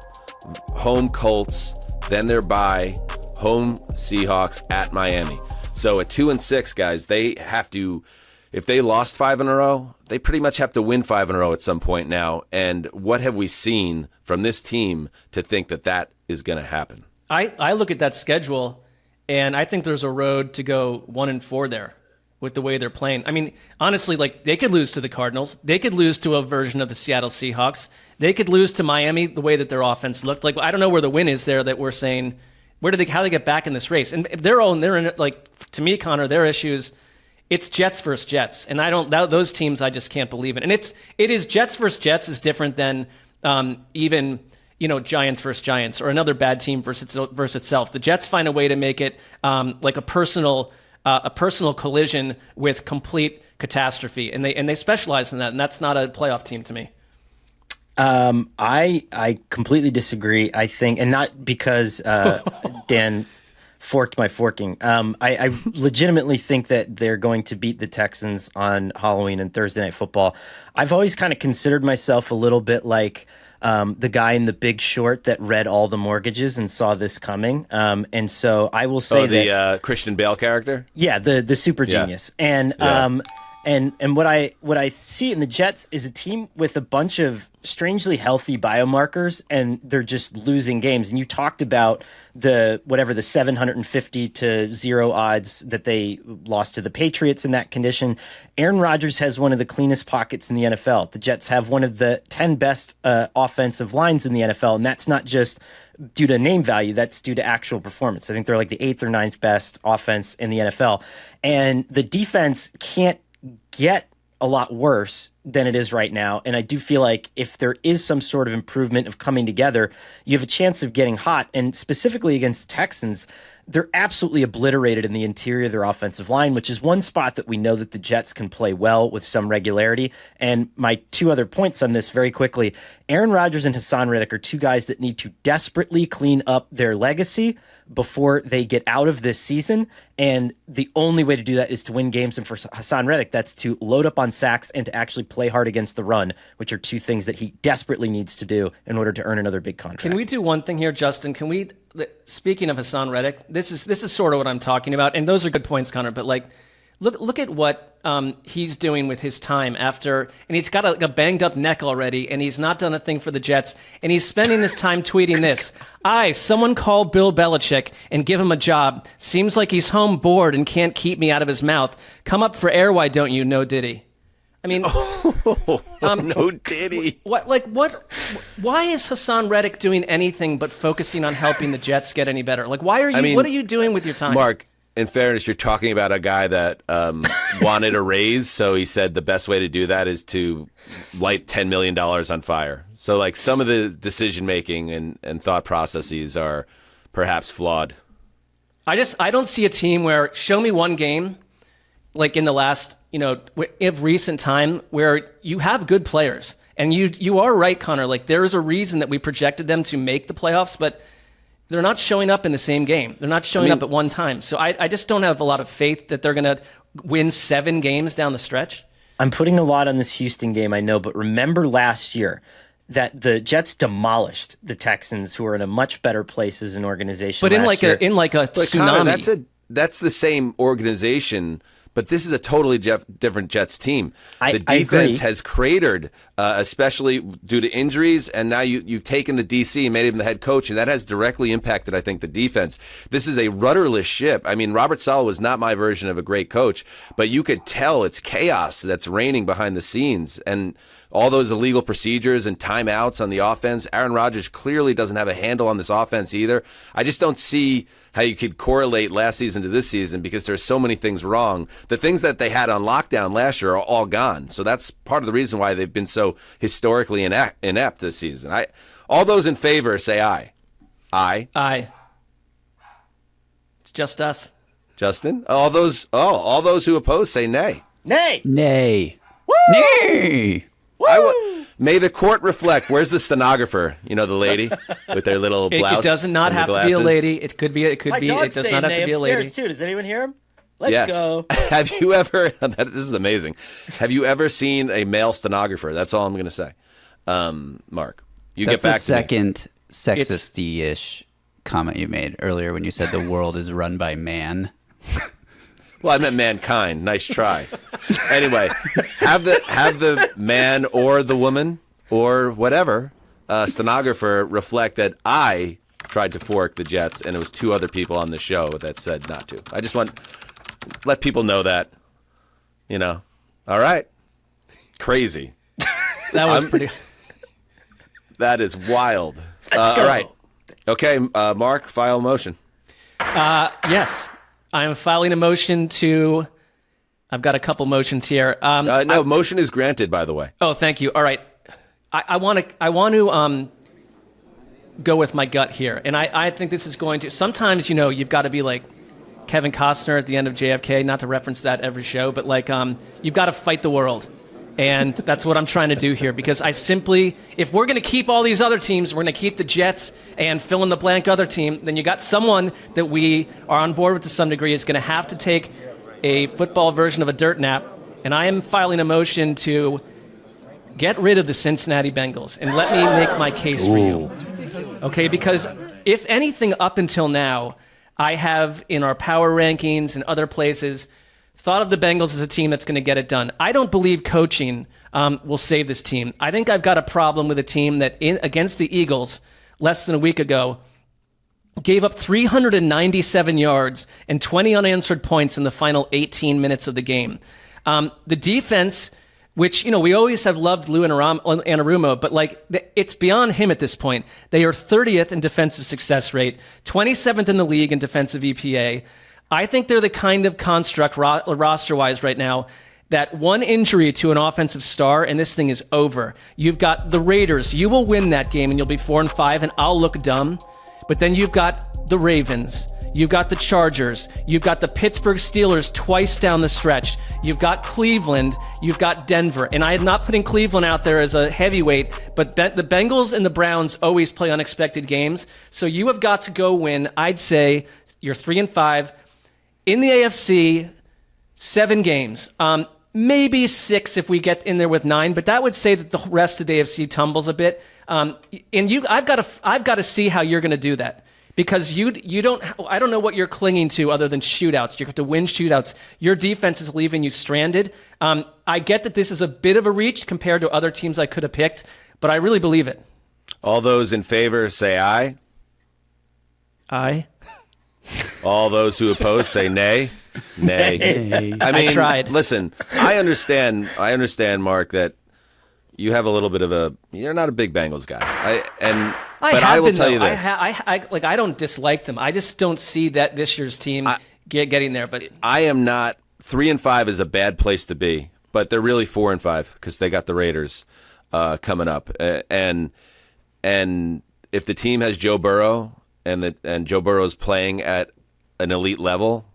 home Colts, then they're bye, home Seahawks, at Miami. So at 2-6, guys, they have to, if they lost 5 in a row, they pretty much have to win 5 in a row at some point now. And what have we seen from this team to think that that is going to happen? I look at that schedule, and I think there's a road to go 1-4 there with the way they're playing. I mean, honestly, like, they could lose to the Cardinals. They could lose to a version of the Seattle Seahawks. They could lose to Miami the way that their offense looked. Like, I don't know where the win is there that we're saying, how do they get back in this race? And they're in, like, to me, Connor, their issues, it's Jets versus Jets. And those teams I just can't believe in. And it is Jets versus Jets is different than even, Giants versus Giants or another bad team versus itself. The Jets find a way to make it like a personal collision with complete catastrophe, and they specialize in that, and that's not a playoff team to me. I completely disagree. I think, and not because Dan forked my forking. I legitimately think that they're going to beat the Texans on Halloween and Thursday Night Football. I've always kind of considered myself a little bit like the guy in The Big Short that read all the mortgages and saw this coming. And so I will say the Christian Bale character. Yeah, the super genius. And what I see in the Jets is a team with a bunch of strangely healthy biomarkers, and they're just losing games. And you talked about the 750-0 odds that they lost to the Patriots in that condition. Aaron Rodgers has one of the cleanest pockets in the NFL. The Jets have one of the 10 best offensive lines in the NFL, and that's not just due to name value, that's due to actual performance. I think they're like the 8th or 9th best offense in the NFL. And the defense can't get a lot worse than it is right now. And I do feel like if there is some sort of improvement of coming together, you have a chance of getting hot. And specifically against the Texans, they're absolutely obliterated in the interior of their offensive line, which is one spot that we know that the Jets can play well with some regularity. And my 2 other points on this very quickly, Aaron Rodgers and Hassan Reddick are 2 guys that need to desperately clean up their legacy before they get out of this season. And the only way to do that is to win games. And for Hassan Reddick, that's to load up on sacks and to actually play hard against the run, which are 2 things that he desperately needs to do in order to earn another big contract. Can we do one thing here, Justin? Speaking of Hassan Reddick, this is sort of what I'm talking about. And those are good points, Connor. But like, look at what he's doing with his time after, and he's got a banged up neck already, and he's not done a thing for the Jets, and he's spending his time tweeting this. Someone call Bill Belichick and give him a job. Seems like he's home bored and can't keep me out of his mouth. Come up for air, why don't you? No Diddy. I mean, no Diddy. Why is Hassan Reddick doing anything but focusing on helping the Jets get any better? Like, what are you doing with your time? Mark, in fairness, you're talking about a guy that wanted a raise, so he said the best way to do that is to light $10 million on fire. So, like, some of the decision-making and thought processes are perhaps flawed. I don't see a team where, show me one game, like in the last, of recent time, where you have good players. And you are right, Connor, like, there is a reason that we projected them to make the playoffs, but they're not showing up in the same game. They're not showing up at one time. So I just don't have a lot of faith that they're going to win 7 games down the stretch. I'm putting a lot on this Houston game, I know, but remember last year that the Jets demolished the Texans, who are in a much better place as an organization. But in like a tsunami. Connor, that's the same organization. But this is a totally different Jets team. The defense has cratered, especially due to injuries, and now you've taken the DC and made him the head coach, and that has directly impacted, I think, the defense. This is a rudderless ship. I mean, Robert Saleh was not my version of a great coach, but you could tell it's chaos that's reigning behind the scenes, and all those illegal procedures and timeouts on the offense. Aaron Rodgers clearly doesn't have a handle on this offense either. I just don't see how you could correlate last season to this season because there's so many things wrong. The things that they had on lockdown last year are all gone. So that's part of the reason why they've been so historically inept this season. All those in favor say aye. Aye. Aye. It's just us. Justin? All those who oppose say nay. Nay. Nay. Woo! Nay. May the court reflect. Where's the stenographer? You know, the lady with their little blouse. It does not have to be a lady. It could be. It could My be. dog's It does saying not have nay to be a lady. upstairs, too. Does anyone hear him? Let's Yes. go. Have you ever? This is amazing. Have you ever seen a male stenographer? That's all I'm going to say. Mark, you That's get back the second sexist-y-ish comment you made earlier when you said the world is run by man. Well, I meant mankind. Nice try. Anyway, have the man or the woman or whatever stenographer reflect that I tried to fork the Jets, and it was two other people on the show that said not to. I just want let people know that. You know. All right. Crazy. That was pretty. That is wild. All right. Okay, Mark, file a motion. Yes, I am filing a motion to. I've got a couple motions here. No, motion is granted, by the way. Oh, thank you. All right, I want to go with my gut here, and I think this is going to. Sometimes you've got to be like Kevin Costner at the end of JFK. Not to reference that every show, but like you've got to fight the world. And that's what I'm trying to do here, because if we're going to keep all these other teams, we're going to keep the Jets and fill in the blank other team, then you got someone that we are on board with to some degree is going to have to take a football version of a dirt nap. And I am filing a motion to get rid of the Cincinnati Bengals and let me make my case for you. Okay, because if anything up until now, I have in our power rankings and other places thought of the Bengals as a team that's going to get it done. I don't believe coaching will save this team. I think I've got a problem with a team that against the Eagles less than a week ago gave up 397 yards and 20 unanswered points in the final 18 minutes of the game. The defense, which, we always have loved Lou Anarumo, but it's beyond him at this point. They are 30th in defensive success rate, 27th in the league in defensive EPA. I think they're the kind of construct roster-wise right now that one injury to an offensive star and this thing is over. You've got the Raiders. You will win that game and you'll be 4-5 and I'll look dumb. But then you've got the Ravens. You've got the Chargers. You've got the Pittsburgh Steelers twice down the stretch. You've got Cleveland. You've got Denver. And I am not putting Cleveland out there as a heavyweight, but the Bengals and the Browns always play unexpected games. So you have got to go win. I'd say you're 3-5. In the AFC, 7 games. Maybe 6 if we get in there with 9, but that would say that the rest of the AFC tumbles a bit. And I've got to see how you're going to do that, because I don't know what you're clinging to other than shootouts. You have to win shootouts. Your defense is leaving you stranded. I get that this is a bit of a reach compared to other teams I could have picked, but I really believe it. All those in favor say aye. Aye. All those who oppose say nay. Nay. I tried. Listen, I understand, Mark, that you have a little bit of you're not a big Bengals guy. But I will tell you this. I don't dislike them. I just don't see that this year's team getting there. But I am not. 3-5 is a bad place to be, but they're really 4-5 because they got the Raiders coming up. And if the team has Joe Burrow and Joe Burrow is playing at an elite level,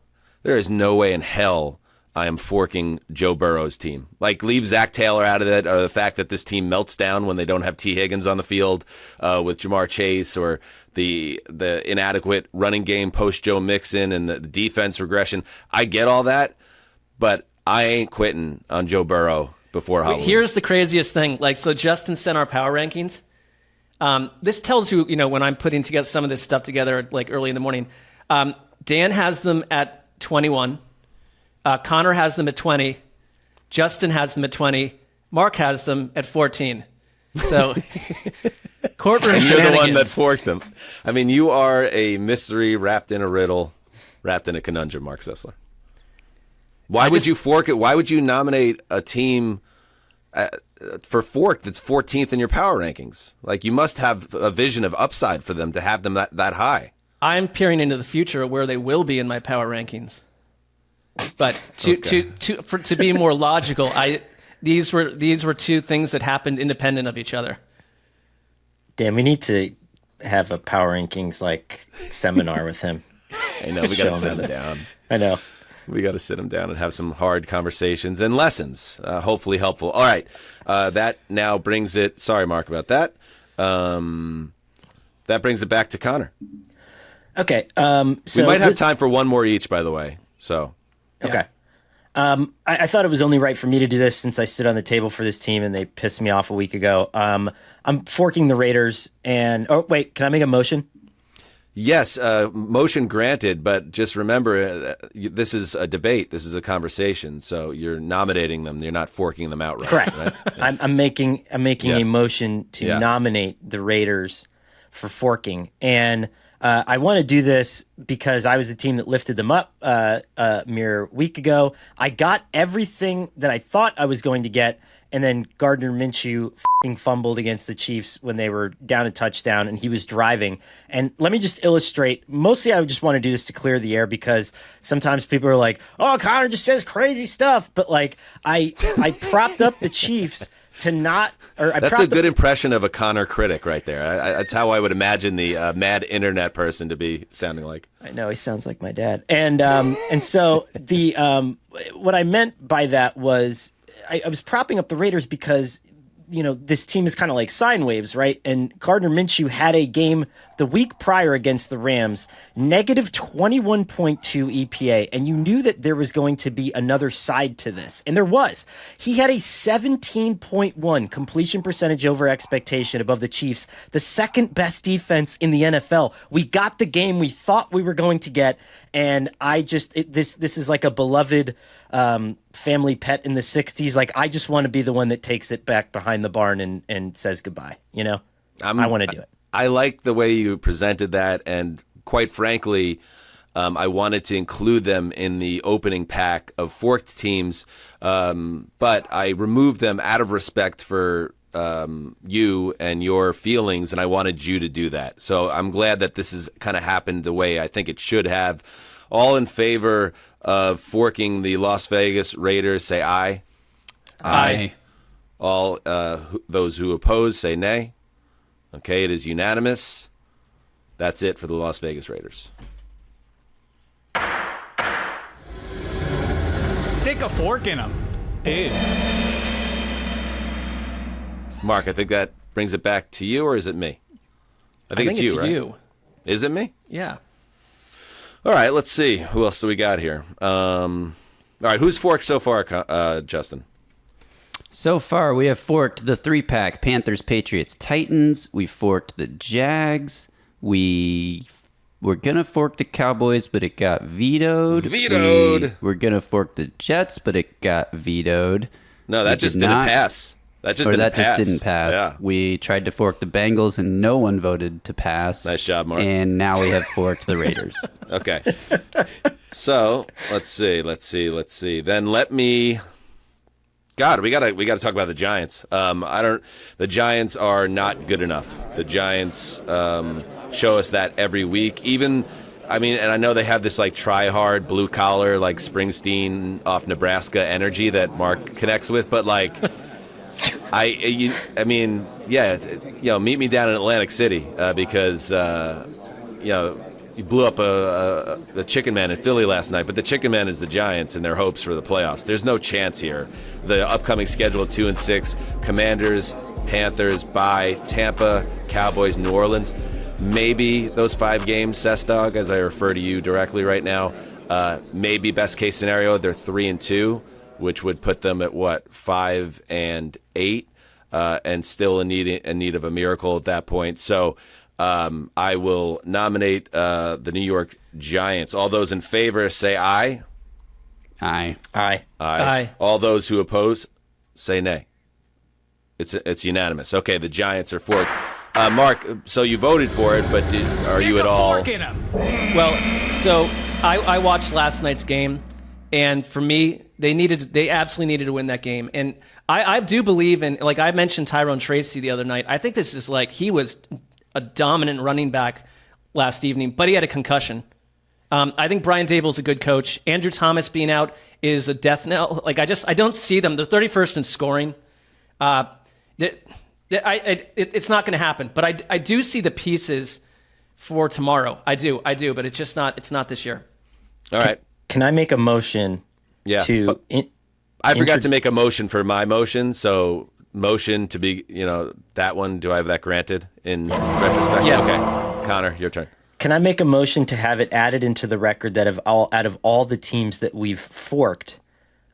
there is no way in hell I am forking Joe Burrow's team. Leave Zach Taylor out of it, or the fact that this team melts down when they don't have T. Higgins on the field with Jamar Chase, or the inadequate running game post Joe Mixon and the defense regression. I get all that, but I ain't quitting on Joe Burrow before Halloween. Here's the craziest thing. So Justin sent our power rankings. This tells you, when I'm putting together some of this stuff together, early in the morning. Dan has them at 21. Connor has them at 20. Justin has them at 20. Mark has them at 14. So, courtroom and you're the one that shenanigans. forked them. I mean, you are a mystery wrapped in a riddle, wrapped in a conundrum, Marc Sessler. Why would you fork it? Why would you nominate a team for fork that's 14th in your power rankings? You must have a vision of upside for them to have them that high. I'm peering into the future of where they will be in my power rankings. But to be more logical, these were two things that happened independent of each other. Damn, we need to have a power rankings seminar with him. I know, we got to sit him down. I know. We got to sit him down and have some hard conversations and lessons, hopefully helpful. All right, that now brings it. Sorry, Mark, about that. That brings it back to Connor. Okay. So we might have time for one more each, by the way. So. Okay. I thought it was only right for me to do this since I stood on the table for this team and they pissed me off a week ago. I'm forking the Raiders and wait, can I make a motion? Yes, motion granted, but just remember, this is a debate. This is a conversation. So you're nominating them. You're not forking them outright. Correct. Right? Yeah. I'm making a motion to nominate the Raiders for forking, and I want to do this because I was the team that lifted them up a mere week ago. I got everything that I thought I was going to get, and then Gardner Minshew fumbled against the Chiefs when they were down a touchdown, and he was driving. And let me just illustrate. Mostly I just want to do this to clear the air because sometimes people are like, oh, Connor just says crazy stuff. But I propped up the Chiefs to not... That's a good impression of a Connor critic right there. That's how I would imagine the mad internet person to be sounding like. I know, he sounds like my dad. And so what I meant by that was I was propping up the Raiders because, this team is kind of like sine waves, right? And Gardner Minshew had a game the week prior against the Rams, negative 21.2 EPA, and you knew that there was going to be another side to this, and there was. He had a 17.1 completion percentage over expectation above the Chiefs, the second best defense in the NFL. We got the game we thought we were going to get, and this is like a beloved family pet in the 60s. I just want to be the one that takes it back behind the barn and says goodbye. I want to do it. I like the way you presented that, and quite frankly, I wanted to include them in the opening pack of forked teams, but I removed them out of respect for you and your feelings, and I wanted you to do that. So I'm glad that this has kind of happened the way I think it should have. All in favor of forking the Las Vegas Raiders, say aye. Aye. All those who oppose, say nay. Okay, it is unanimous. That's it for the Las Vegas Raiders. Stick a fork in them. Ew. Mark, I think that brings it back to you, or is it me? I think it's you, right? You. Is it me? Yeah. All right, let's see. Who else do we got here? All right, who's forked so far, Justin? So far, we have forked the 3-pack Panthers, Patriots, Titans. We forked the Jags. We were going to fork the Cowboys, but it got vetoed. We're going to fork the Jets, but it got vetoed. No, that just didn't pass. That just didn't pass. Yeah. We tried to fork the Bengals, and no one voted to pass. Nice job, Mark. And now we have forked the Raiders. Okay. So let's see. Then let me. God, we gotta talk about the Giants. The Giants are not good enough. The Giants show us that every week. And I know they have this try hard, blue collar, Springsteen off Nebraska energy that Mark connects with, but meet me down in Atlantic City because you blew up a Chicken Man in Philly last night, but the Chicken Man is the Giants and their hopes for the playoffs. There's no chance here. The upcoming schedule of 2-6: Commanders, Panthers, bye, Tampa, Cowboys, New Orleans. Maybe those 5 games, Sessdog, as I refer to you directly right now. Maybe best case scenario, they're 3-2. Which would put them at 5-8, and still in need of a miracle at that point. So I will nominate the New York Giants. All those in favor say aye. Aye. Aye. Aye. All those who oppose say nay. It's unanimous. Okay, the Giants are forked. Mark, so you voted for it, but are you at all? Stick a fork in 'em. Well, so I watched last night's game, and for me, they absolutely needed to win that game. And I do believe in, I mentioned Tyrone Tracy the other night. I think this is he was a dominant running back last evening, but he had a concussion. I think Brian Daboll's a good coach. Andrew Thomas being out is a death knell. Like I don't see them. They're 31st in scoring. It's not going to happen. But I do see the pieces for tomorrow. I do. But it's not this year. All right. Can I make a motion? Yeah. I forgot to make a motion for my motion. So motion to be, that one. Do I have that granted in retrospect? Yes. Okay. Connor, your turn. Can I make a motion to have it added into the record that out of all the teams that we've forked,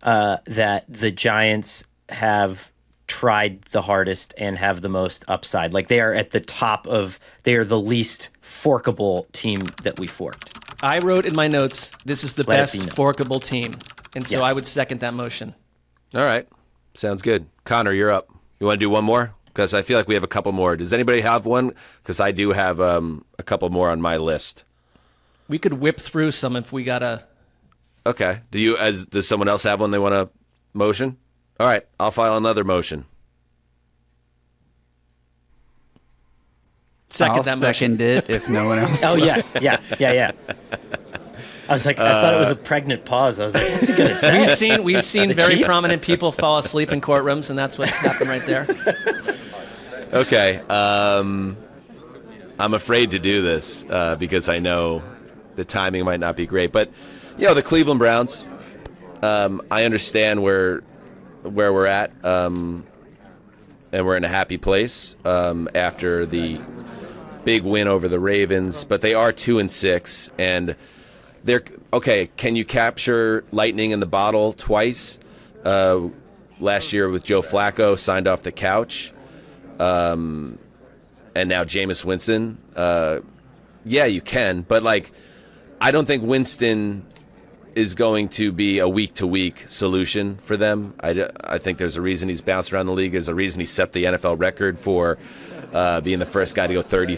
that the Giants have tried the hardest and have the most upside? Like they are at the top they are the least forkable team that we forked. I wrote in my notes, this is the best forkable team. And so Yes. I would second that motion. All right. Sounds good. Connor, you're up. You want to do one more? Because I feel like we have a couple more. Does anybody have one? Because I do have a couple more on my list. We could whip through some if we got a... Okay. Does someone else have one they want to motion? All right. I'll file another motion. I'll that motion. second it if no one else. Oh, yes. Yeah. I was like, I thought it was a pregnant pause. I was like, what's he going to say? We've seen The very Chiefs? prominent people fall asleep in courtrooms, and that's what happened right there. Okay. I'm afraid to do this because I know the timing might not be great. But, the Cleveland Browns, I understand where we're at, and we're in a happy place after the big win over the Ravens. But they are 2-6, and they're okay. Can you capture lightning in the bottle twice? Last year with Joe Flacco signed off the couch. And now Jameis Winston, yeah, you can, but I don't think Winston is going to be a week-to-week solution for them. I think there's a reason he's bounced around the league. There's a reason he set the NFL record for being the first guy to go 30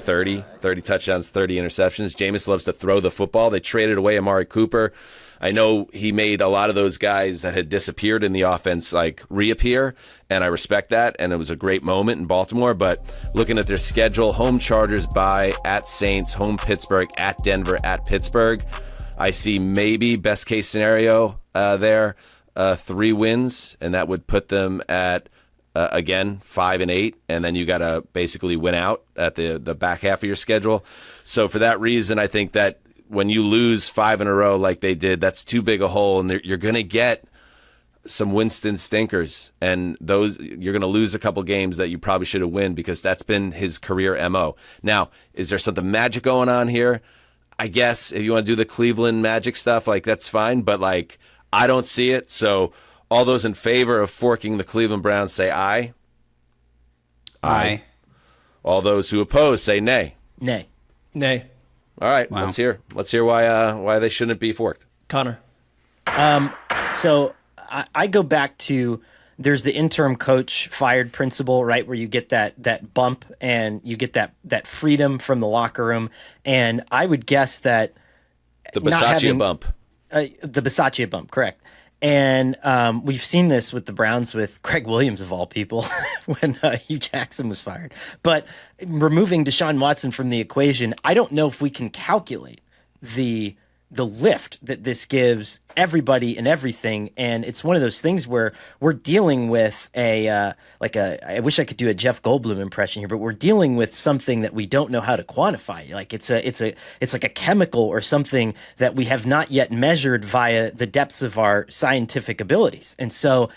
touchdowns, 30 interceptions. Jameis loves to throw the football. They traded away Amari Cooper. I know he made a lot of those guys that had disappeared in the offense reappear, and I respect that, and it was a great moment in Baltimore. But looking at their schedule, home Chargers, bye, at Saints, home Pittsburgh, at Denver, at Pittsburgh, I see maybe best case scenario there, 3 wins, and that would put them at again 5-8, and then you got to basically win out at the back half of your schedule. So for that reason, I think that when you lose 5 in a row like they did, that's too big a hole, and you're going to get some Winston stinkers, and those you're going to lose a couple games that you probably should have won because that's been his career MO. Now, is there something magic going on here? I guess if you want to do the Cleveland magic stuff, that's fine, but I don't see it. So all those in favor of forking the Cleveland Browns say aye. Aye. All those who oppose say nay. Nay. All right, Wow. let's hear why they shouldn't be forked. Connor. So I go back to there's the interim coach fired principle, right, where you get that bump and you get that freedom from the locker room. And I would guess that The Bisaccia bump. The Bisaccia bump, correct. And we've seen this with the Browns with Craig Williams, of all people, when Hugh Jackson was fired. But removing Deshaun Watson from the equation, I don't know if we can calculate the lift that this gives everybody and everything. And it's one of those things where we're dealing with I wish I could do a Jeff Goldblum impression here, but we're dealing with something that we don't know how to quantify. It's like a chemical or something that we have not yet measured via the depths of our scientific abilities. And so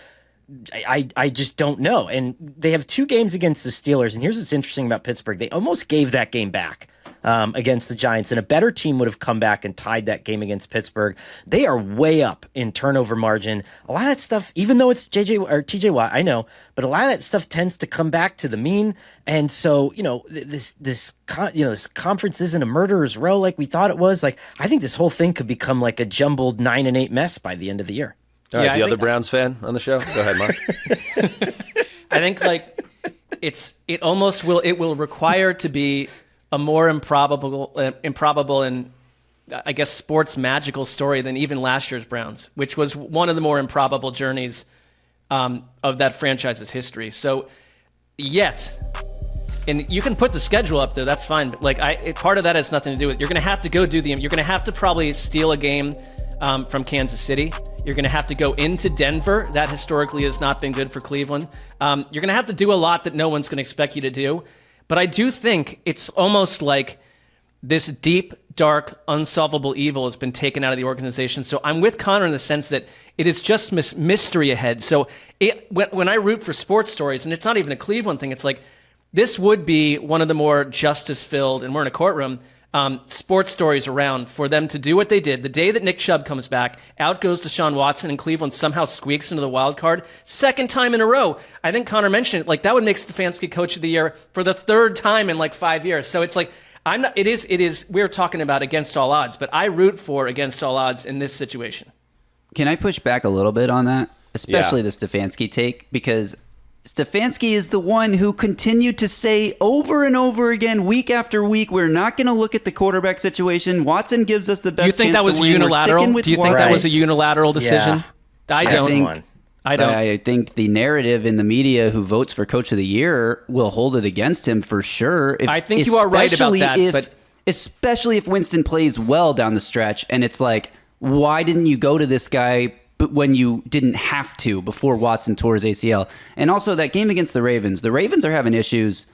I just don't know. And they have 2 games against the Steelers. And here's what's interesting about Pittsburgh. They almost gave that game back against the Giants, and a better team would have come back and tied that game against Pittsburgh. They are way up in turnover margin. A lot of that stuff, even though it's TJ Watt, I know, but a lot of that stuff tends to come back to the mean. And so, this conference isn't a murderer's row like we thought it was. I think this whole thing could become like a jumbled 9-8 mess by the end of the year. All right, Yeah, the other Browns fan on the show? Go ahead, Mark. I think it will require to be a more improbable and I guess sports magical story than even last year's Browns, which was one of the more improbable journeys of that franchise's history. So yet And you can put the schedule up there, that's fine. But part of that has nothing to do with it. You're going to have to go you're going to have to probably steal a game from Kansas City. You're going to have to go into Denver. That historically has not been good for Cleveland. You're going to have to do a lot that no one's going to expect you to do. But I do think it's almost like this deep, dark, unsolvable evil has been taken out of the organization. So I'm with Connor in the sense that it is just mystery ahead. So when I root for sports stories, and it's not even a Cleveland thing, it's like this would be one of the more justice-filled, and we're in a courtroom, sports stories around for them to do what they did. The day that Nick Chubb comes back, out goes Deshaun Watson, and Cleveland somehow squeaks into the wild card. Second time in a row. I think Connor mentioned it. That would make Stefanski Coach of the Year for the third time in 5 years. So it's like, it is, we're talking about against all odds, but I root for against all odds in this situation. Can I push back a little bit on that? Especially the Stefanski take, because Stefanski is the one who continued to say over and over again, week after week, we're not going to look at the quarterback situation. Watson gives us the best chance to win. You think that was unilateral? Do you think that was a unilateral decision? Yeah. I don't. I think the narrative in the media who votes for Coach of the Year will hold it against him for sure. I think you are right about that. Especially if Winston plays well down the stretch, and it's like, why didn't you go to this guy when you didn't have to before Watson tore his ACL? And also that game against the Ravens are having issues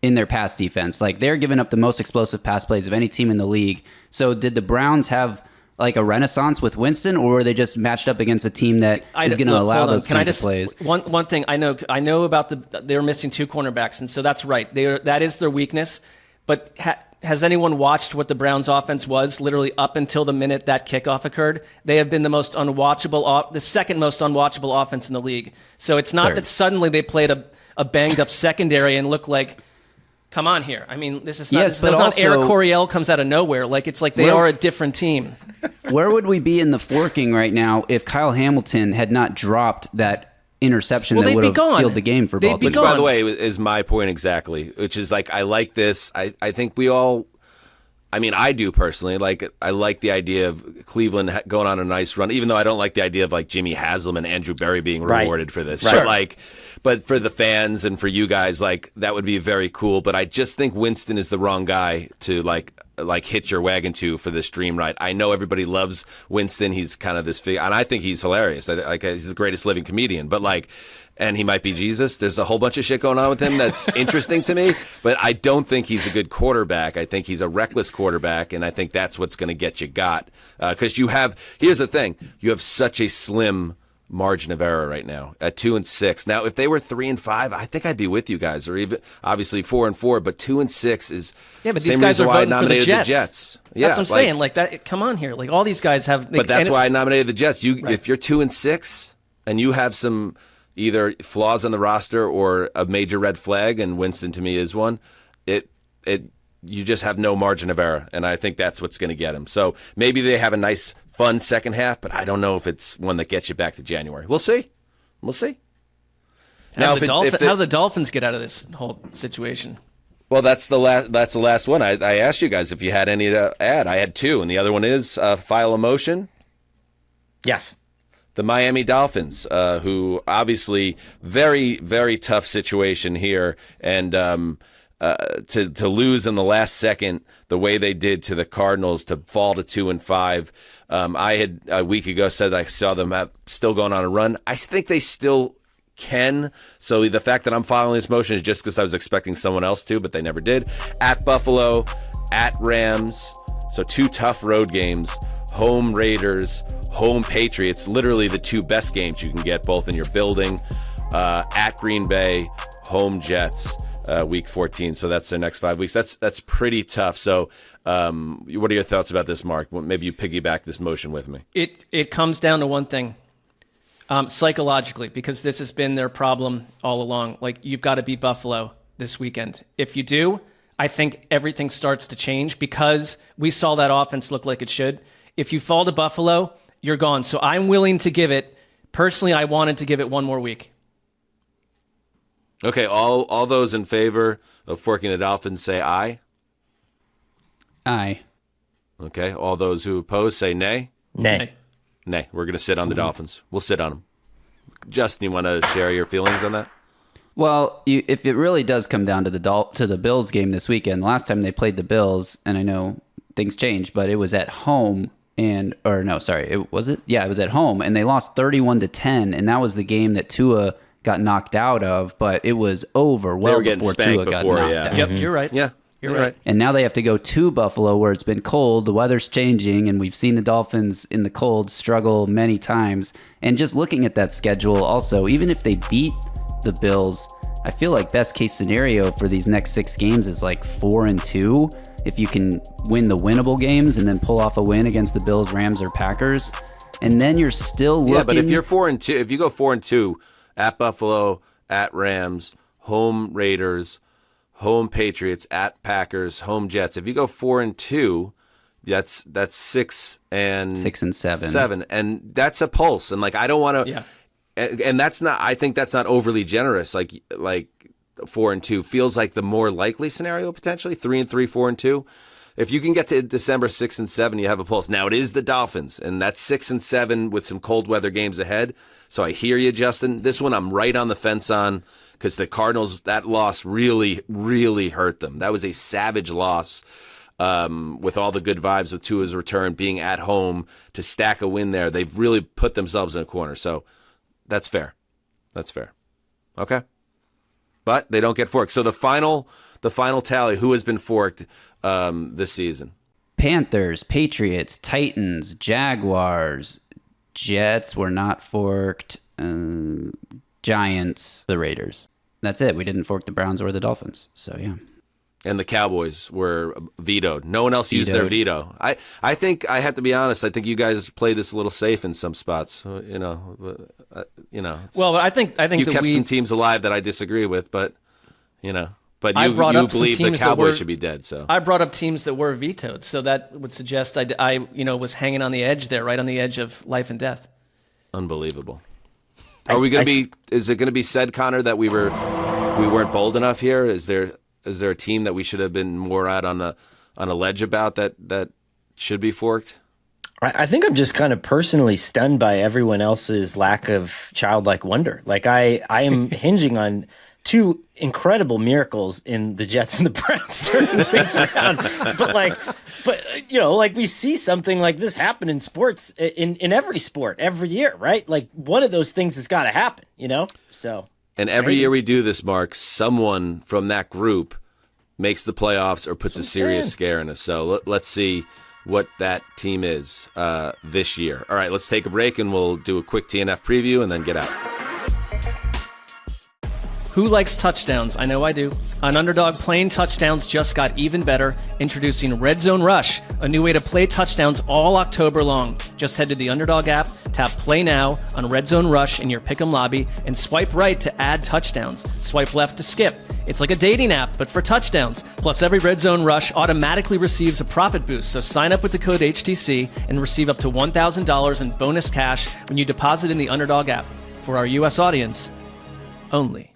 in their pass defense. They're giving up the most explosive pass plays of any team in the league. So did the Browns have a renaissance with Winston, or are they just matched up against a team that is going to allow those kinds of plays? One thing I know about they're missing two cornerbacks, and so that's right. That is their weakness. But has anyone watched what the Browns' offense was literally up until the minute that kickoff occurred? They have been the second most unwatchable offense in the league. So it's not that suddenly they played a banged up secondary and look like, come on here. I mean, this is not, not Eric Coryell comes out of nowhere. It's like they are a different team. Where would we be in the forking right now if Kyle Hamilton had not dropped that interception that would have sealed the game for Baltimore? Which, by the way, is my point exactly, which is I like this. I think we all, I do personally, I like the idea of Cleveland going on a nice run, even though I don't like the idea of Jimmy Haslam and Andrew Berry being rewarded for this. Right. But for the fans and for you guys, that would be very cool. But I just think Winston is the wrong guy to hitch your wagon to for this dream ride. I know everybody loves Winston. He's kind of this figure, and I think he's hilarious. He's the greatest living comedian. But and he might be Jesus. There's a whole bunch of shit going on with him that's interesting to me. But I don't think he's a good quarterback. I think he's a reckless quarterback, and I think that's what's going to get you got. Because here's the thing, you have such a slim margin of error right now at 2-6. Now, if they were 3-5, I think I'd be with you guys, or even obviously 4-4. But 2-6 is but these guys are voting for the Jets. Yeah, that's what I'm saying. Come on here. All these guys have. But that's why I nominated the Jets. If you're 2-6 and you have some either flaws on the roster or a major red flag, and Winston to me is one, you just have no margin of error, and I think that's what's going to get him. So maybe they have a nice, fun second half, but I don't know if it's one that gets you back to January. We'll see. How do the Dolphins get out of this whole situation? Well, that's the last one. I asked you guys if you had any to add. I had two, and the other one is file a motion. Yes. The Miami Dolphins, who obviously very, very tough situation here, and to lose in the last second the way they did to the Cardinals, to fall to 2-5. I had a week ago said that I saw them still going on a run. I think they still can. So the fact that I'm filing this motion is just because I was expecting someone else to, but they never did. At Buffalo, at Rams. So two tough road games. Home Raiders, home Patriots. Literally the two best games you can get, both in your building. At Green Bay, home Jets. Week 14, so that's their next 5 weeks. That's pretty tough. So, what are your thoughts about this, Mark? Maybe you piggyback this motion with me. It comes down to one thing, psychologically, because this has been their problem all along. You've got to beat Buffalo this weekend. If you do, I think everything starts to change, because we saw that offense look like it should. If you fall to Buffalo, you're gone. So I'm willing to give it. Personally, I wanted to give it one more week. Okay, all those in favor of forking the Dolphins say aye. Aye. Okay, all those who oppose say nay. Nay. Nay. We're going to sit on the Dolphins. We'll sit on them. Justin, you want to share your feelings on that? Well, if it really does come down to the Bills game this weekend, last time they played the Bills, and I know things changed, but it was at home. It was at home, and they lost 31-10, and that was the game that Tua got knocked out of, but it was over before Tua got knocked out. Yep, you're right. Yeah, you're right. And now they have to go to Buffalo, where it's been cold, the weather's changing, and we've seen the Dolphins in the cold struggle many times. And just looking at that schedule also, even if they beat the Bills, I feel like best case scenario for these next 6 games is like 4-2. If you can win the winnable games and then pull off a win against the Bills, Rams, or Packers, and then you're still looking. Yeah, but if you're 4-2, if you go 4-2 at Buffalo, at Rams, home Raiders, home Patriots, at Packers, home Jets. If you go 4-2, that's 6 and 7, and that's a pulse. And like I don't want to. Yeah. And that's not. I think that's not overly generous. Like 4-2 feels like the more likely scenario potentially. 3-3, 4-2. If you can get to December 6-7, you have a pulse. Now it is the Dolphins, and that's 6-7 with some cold weather games ahead. So I hear you, Justin. This one I'm right on the fence on because the Cardinals, that loss really, really hurt them. That was a savage loss. With all the good vibes of Tua's return, being at home to stack a win there, they've really put themselves in a corner. So that's fair. That's fair. Okay. But they don't get forked. So the final tally, who has been forked this season? Panthers, Patriots, Titans, Jaguars, Jets were not forked, Giants, the Raiders. That's it. We didn't fork the Browns or the Dolphins. So, yeah. And the Cowboys were vetoed. No one else used their veto. I think I have to be honest. I think you guys played this a little safe in some spots. Well, I think you kept some teams alive that I disagree with, but you believe the Cowboys should be dead. So I brought up teams that were vetoed, so that would suggest I was hanging on the edge there, right on the edge of life and death. Unbelievable. Are we going to be? Is it going to be said, Connor, that we weren't bold enough here? Is there a team that we should have been more out on a ledge about that should be forked? I think I'm just kind of personally stunned by everyone else's lack of childlike wonder. Like I am hinging on 2 incredible miracles in the Jets and the Browns turning things around. But we see something like this happen in sports, in every sport, every year, right? Like one of those things has got to happen, So. And every year we do this, Mark, someone from that group makes the playoffs or puts a serious scare in us. So let's see what that team is this year. All right, let's take a break and we'll do a quick TNF preview and then get out. Who likes touchdowns? I know I do. On Underdog, playing touchdowns just got even better, introducing Red Zone Rush, a new way to play touchdowns all October long. Just head to the Underdog app, tap Play Now on Red Zone Rush in your Pick'em lobby, and swipe right to add touchdowns. Swipe left to skip. It's like a dating app, but for touchdowns. Plus, every Red Zone Rush automatically receives a profit boost, so sign up with the code HTC and receive up to $1,000 in bonus cash when you deposit in the Underdog app. For our U.S. audience, only.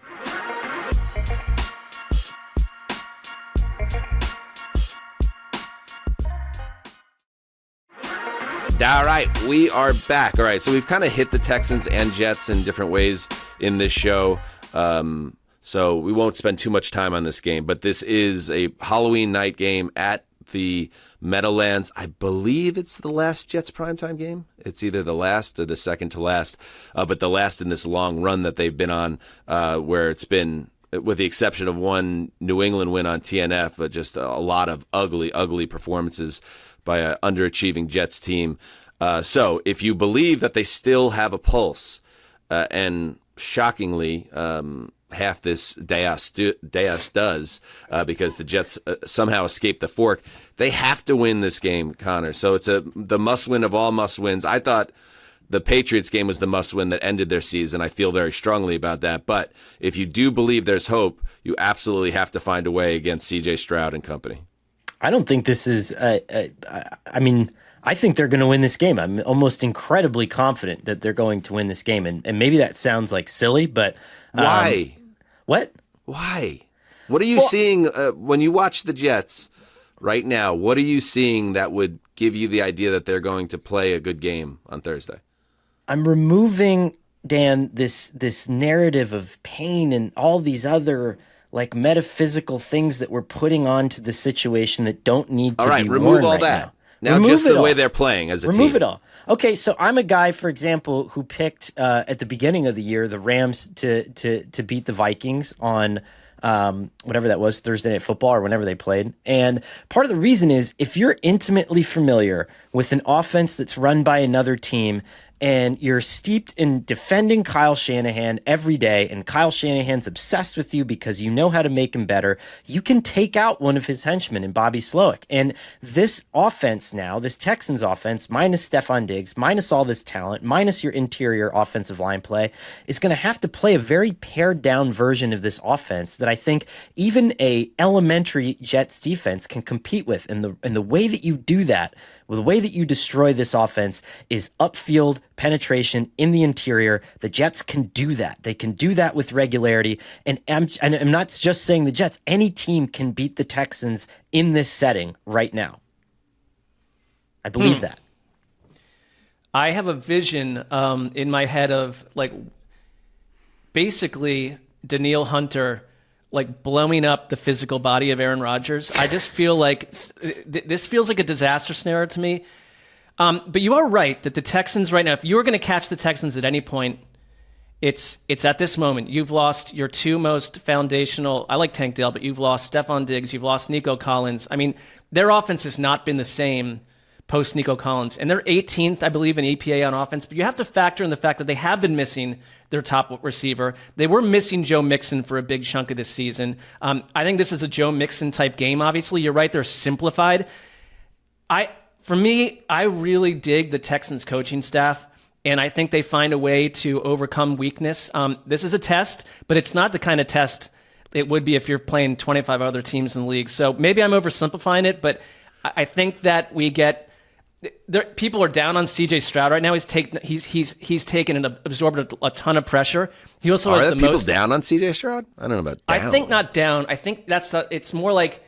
All right, we are back. All right, so we've kind of hit the Texans and Jets in different ways in this show. So we won't spend too much time on this game, but this is a Halloween night game at the Meadowlands. I believe it's the last Jets primetime game. It's either the last or the second to last, but the last in this long run that they've been on, where it's been, with the exception of one New England win on TNF, but just a lot of ugly performances by an underachieving Jets team. So if you believe that they still have a pulse, and shockingly, half this dais does, because the Jets somehow escaped the fork, they have to win this game, Connor. So it's the must-win of all must-wins. I thought the Patriots game was the must-win that ended their season. I feel very strongly about that. But if you do believe there's hope, you absolutely have to find a way against C.J. Stroud and company. I don't think this is. I think they're going to win this game. I'm almost incredibly confident that they're going to win this game, and maybe that sounds like silly, but why? What? Why? What are you seeing when you watch the Jets right now? What are you seeing that would give you the idea that they're going to play a good game on Thursday? I'm removing Dan, this narrative of pain and all these other like metaphysical things that we're putting onto the situation that don't need to be remove worn all right that. Now Now just the way all. they're playing as a team. Remove it all. Okay, so I'm a guy, for example, who picked at the beginning of the year the Rams to beat the Vikings on whatever that was, Thursday Night Football or whenever they played. And part of the reason is if you're intimately familiar with an offense that's run by another team and you're steeped in defending Kyle Shanahan every day, and Kyle Shanahan's obsessed with you because you know how to make him better, you can take out one of his henchmen in Bobby Slowick. And this offense now, this Texans offense, minus Stephon Diggs, minus all this talent, minus your interior offensive line play, is going to have to play a very pared down version of this offense that I think even a elementary Jets defense can compete with. And the way that you do that, well, the way that you destroy this offense is upfield penetration in the interior. The Jets can do that. They can do that with regularity. And I'm not just saying the Jets. Any team can beat the Texans in this setting right now. I believe that. I have a vision in my head of like basically Danielle Hunter like blowing up the physical body of Aaron Rodgers. I just feel like this feels like a disaster scenario to me. But you are right that the Texans right now, if you were going to catch the Texans at any point, it's at this moment. You've lost your two most foundational, I like Tank Dell, but you've lost Stephon Diggs, you've lost Nico Collins. I mean, their offense has not been the same post Nico Collins. And they're 18th, I believe, in EPA on offense. But you have to factor in the fact that they have been missing their top receiver. They were missing Joe Mixon for a big chunk of this season. I think this is a Joe Mixon type game. Obviously, you're right, they're simplified. For me, I really dig the Texans coaching staff, and I think they find a way to overcome weakness. This is a test, but it's not the kind of test it would be if you're playing 25 other teams in the league. So maybe I'm oversimplifying it, but I think that we get people are down on CJ Stroud right now. He's taken and absorbed a ton of pressure. He also has the people most down on CJ Stroud. I don't know about down. I think not down. I think it's more like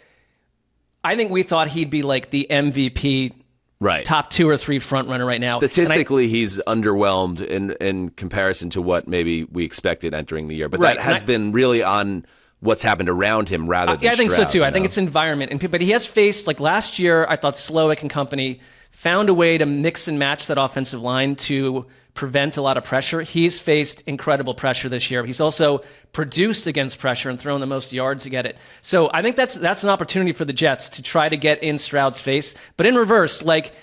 I think we thought he'd be like the MVP, right, top 2 or 3 front runner right now. Statistically, he's underwhelmed in comparison to what maybe we expected entering the year. But that has been really on what's happened around him rather than I think Stroud, so too. I think it's environment. But he has faced, like last year, I thought Slowick and company found a way to mix and match that offensive line to prevent a lot of pressure. He's faced incredible pressure this year. He's also produced against pressure and thrown the most yards to get it. So I think that's an opportunity for the Jets to try to get in Stroud's face. But in reverse, like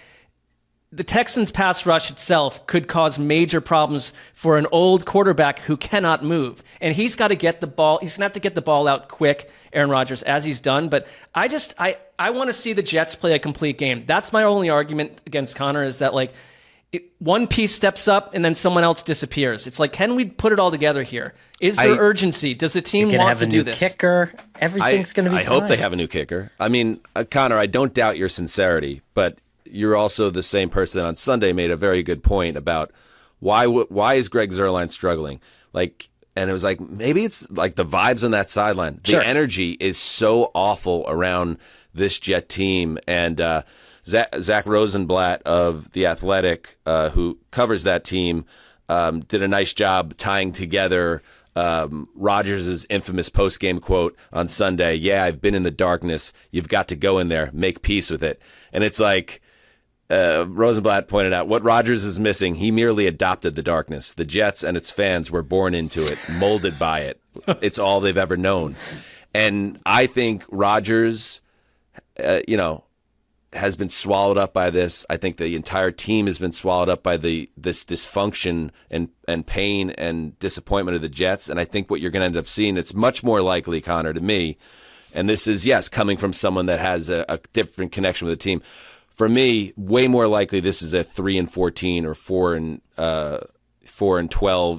the Texans' pass rush itself could cause major problems for an old quarterback who cannot move. And he's got to get the ball. He's going to have to get the ball out quick, Aaron Rodgers, as he's done. But I want to see the Jets play a complete game. That's my only argument against Connor is that, like, one piece steps up and then someone else disappears. It's like, can we put it all together here? Is there urgency? Does the team want to do this? Kicker. Everything's going to be I fine. hope they have a new kicker. I mean, Connor, I don't doubt your sincerity, but you're also the same person that on Sunday made a very good point about why is Greg Zuerlein struggling? Like, and it was like, maybe it's like the vibes on that sideline. The energy is so awful around this Jet team. And Zach Rosenblatt of The Athletic, who covers that team, did a nice job tying together Rodgers' infamous post-game quote on Sunday. Yeah, I've been in the darkness. You've got to go in there, make peace with it. And it's like, Rosenblatt pointed out, what Rodgers is missing, he merely adopted the darkness. The Jets and its fans were born into it, molded by it. It's all they've ever known. And I think Rodgers, has been swallowed up by this. I think the entire team has been swallowed up by this dysfunction and pain and disappointment of the Jets. And I think what you're going to end up seeing, it's much more likely, Connor, to me, and this is, yes, coming from someone that has a different connection with the team. For me, way more likely this is a 3-14 or 4-12,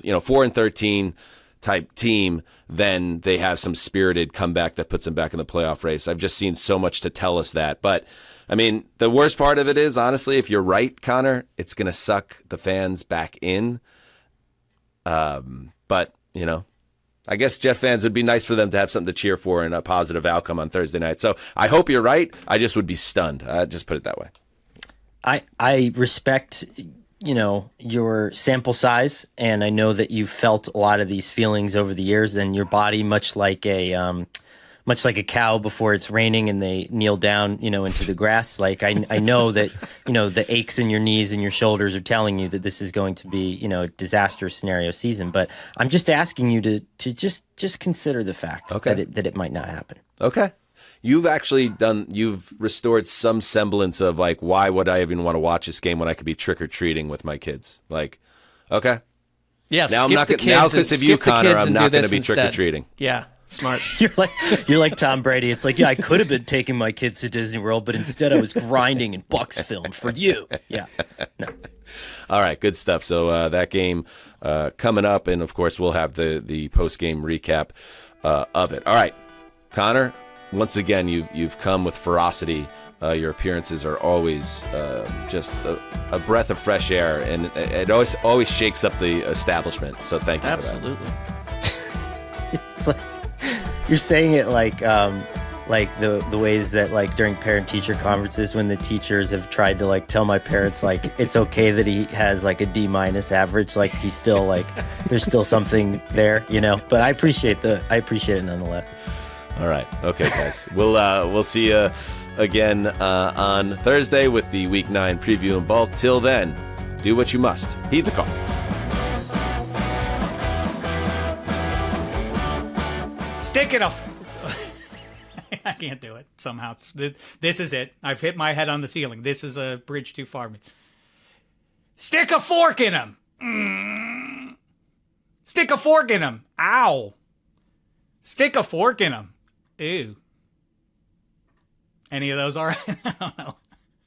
4-13 type team than they have some spirited comeback that puts them back in the playoff race. I've just seen so much to tell us that. But, I mean, the worst part of it is, honestly, if you're right, Connor, it's going to suck the fans back in. But, I guess Jet fans, would be nice for them to have something to cheer for and a positive outcome on Thursday night. So I hope you're right. I just would be stunned. Just put it that way. I respect your sample size, and I know that you've felt a lot of these feelings over the years, and your body, much like a cow before it's raining and they kneel down, into the grass. Like I know that, the aches in your knees and your shoulders are telling you that this is going to be, a disastrous scenario season. But I'm just asking you to just consider the fact that it might not happen. Okay. You've restored some semblance of like, why would I even want to watch this game when I could be trick-or-treating with my kids? Like, okay. Yeah, now I'm not going now because of you, Connor, I'm not going to be trick-or-treating. Yeah. Smart. You're like Tom Brady. It's like, yeah, I could have been taking my kids to Disney World, but instead I was grinding in Bucks film for you. Yeah. No. All right, good stuff. So that game coming up, and of course we'll have the post-game recap of it. All right, Connor, once again you've come with ferocity. Your appearances are always just a breath of fresh air, and it always shakes up the establishment. So thank you. Absolutely. For that. It's like you're saying it like the ways that like during parent-teacher conferences when the teachers have tried to like tell my parents like it's okay that he has like a D- average, like he's still like there's still something there, But I appreciate it nonetheless. All right, okay, guys, we'll see you again on Thursday with the Week 9 preview in bulk. Till then, do what you must. Heed the call. Stick it off. I can't do it somehow. This is it. I've hit my head on the ceiling. This is a bridge too far. Stick a fork in him. Stick a fork in him. Ow. Stick a fork in him. Ew. Any of those are? I don't know.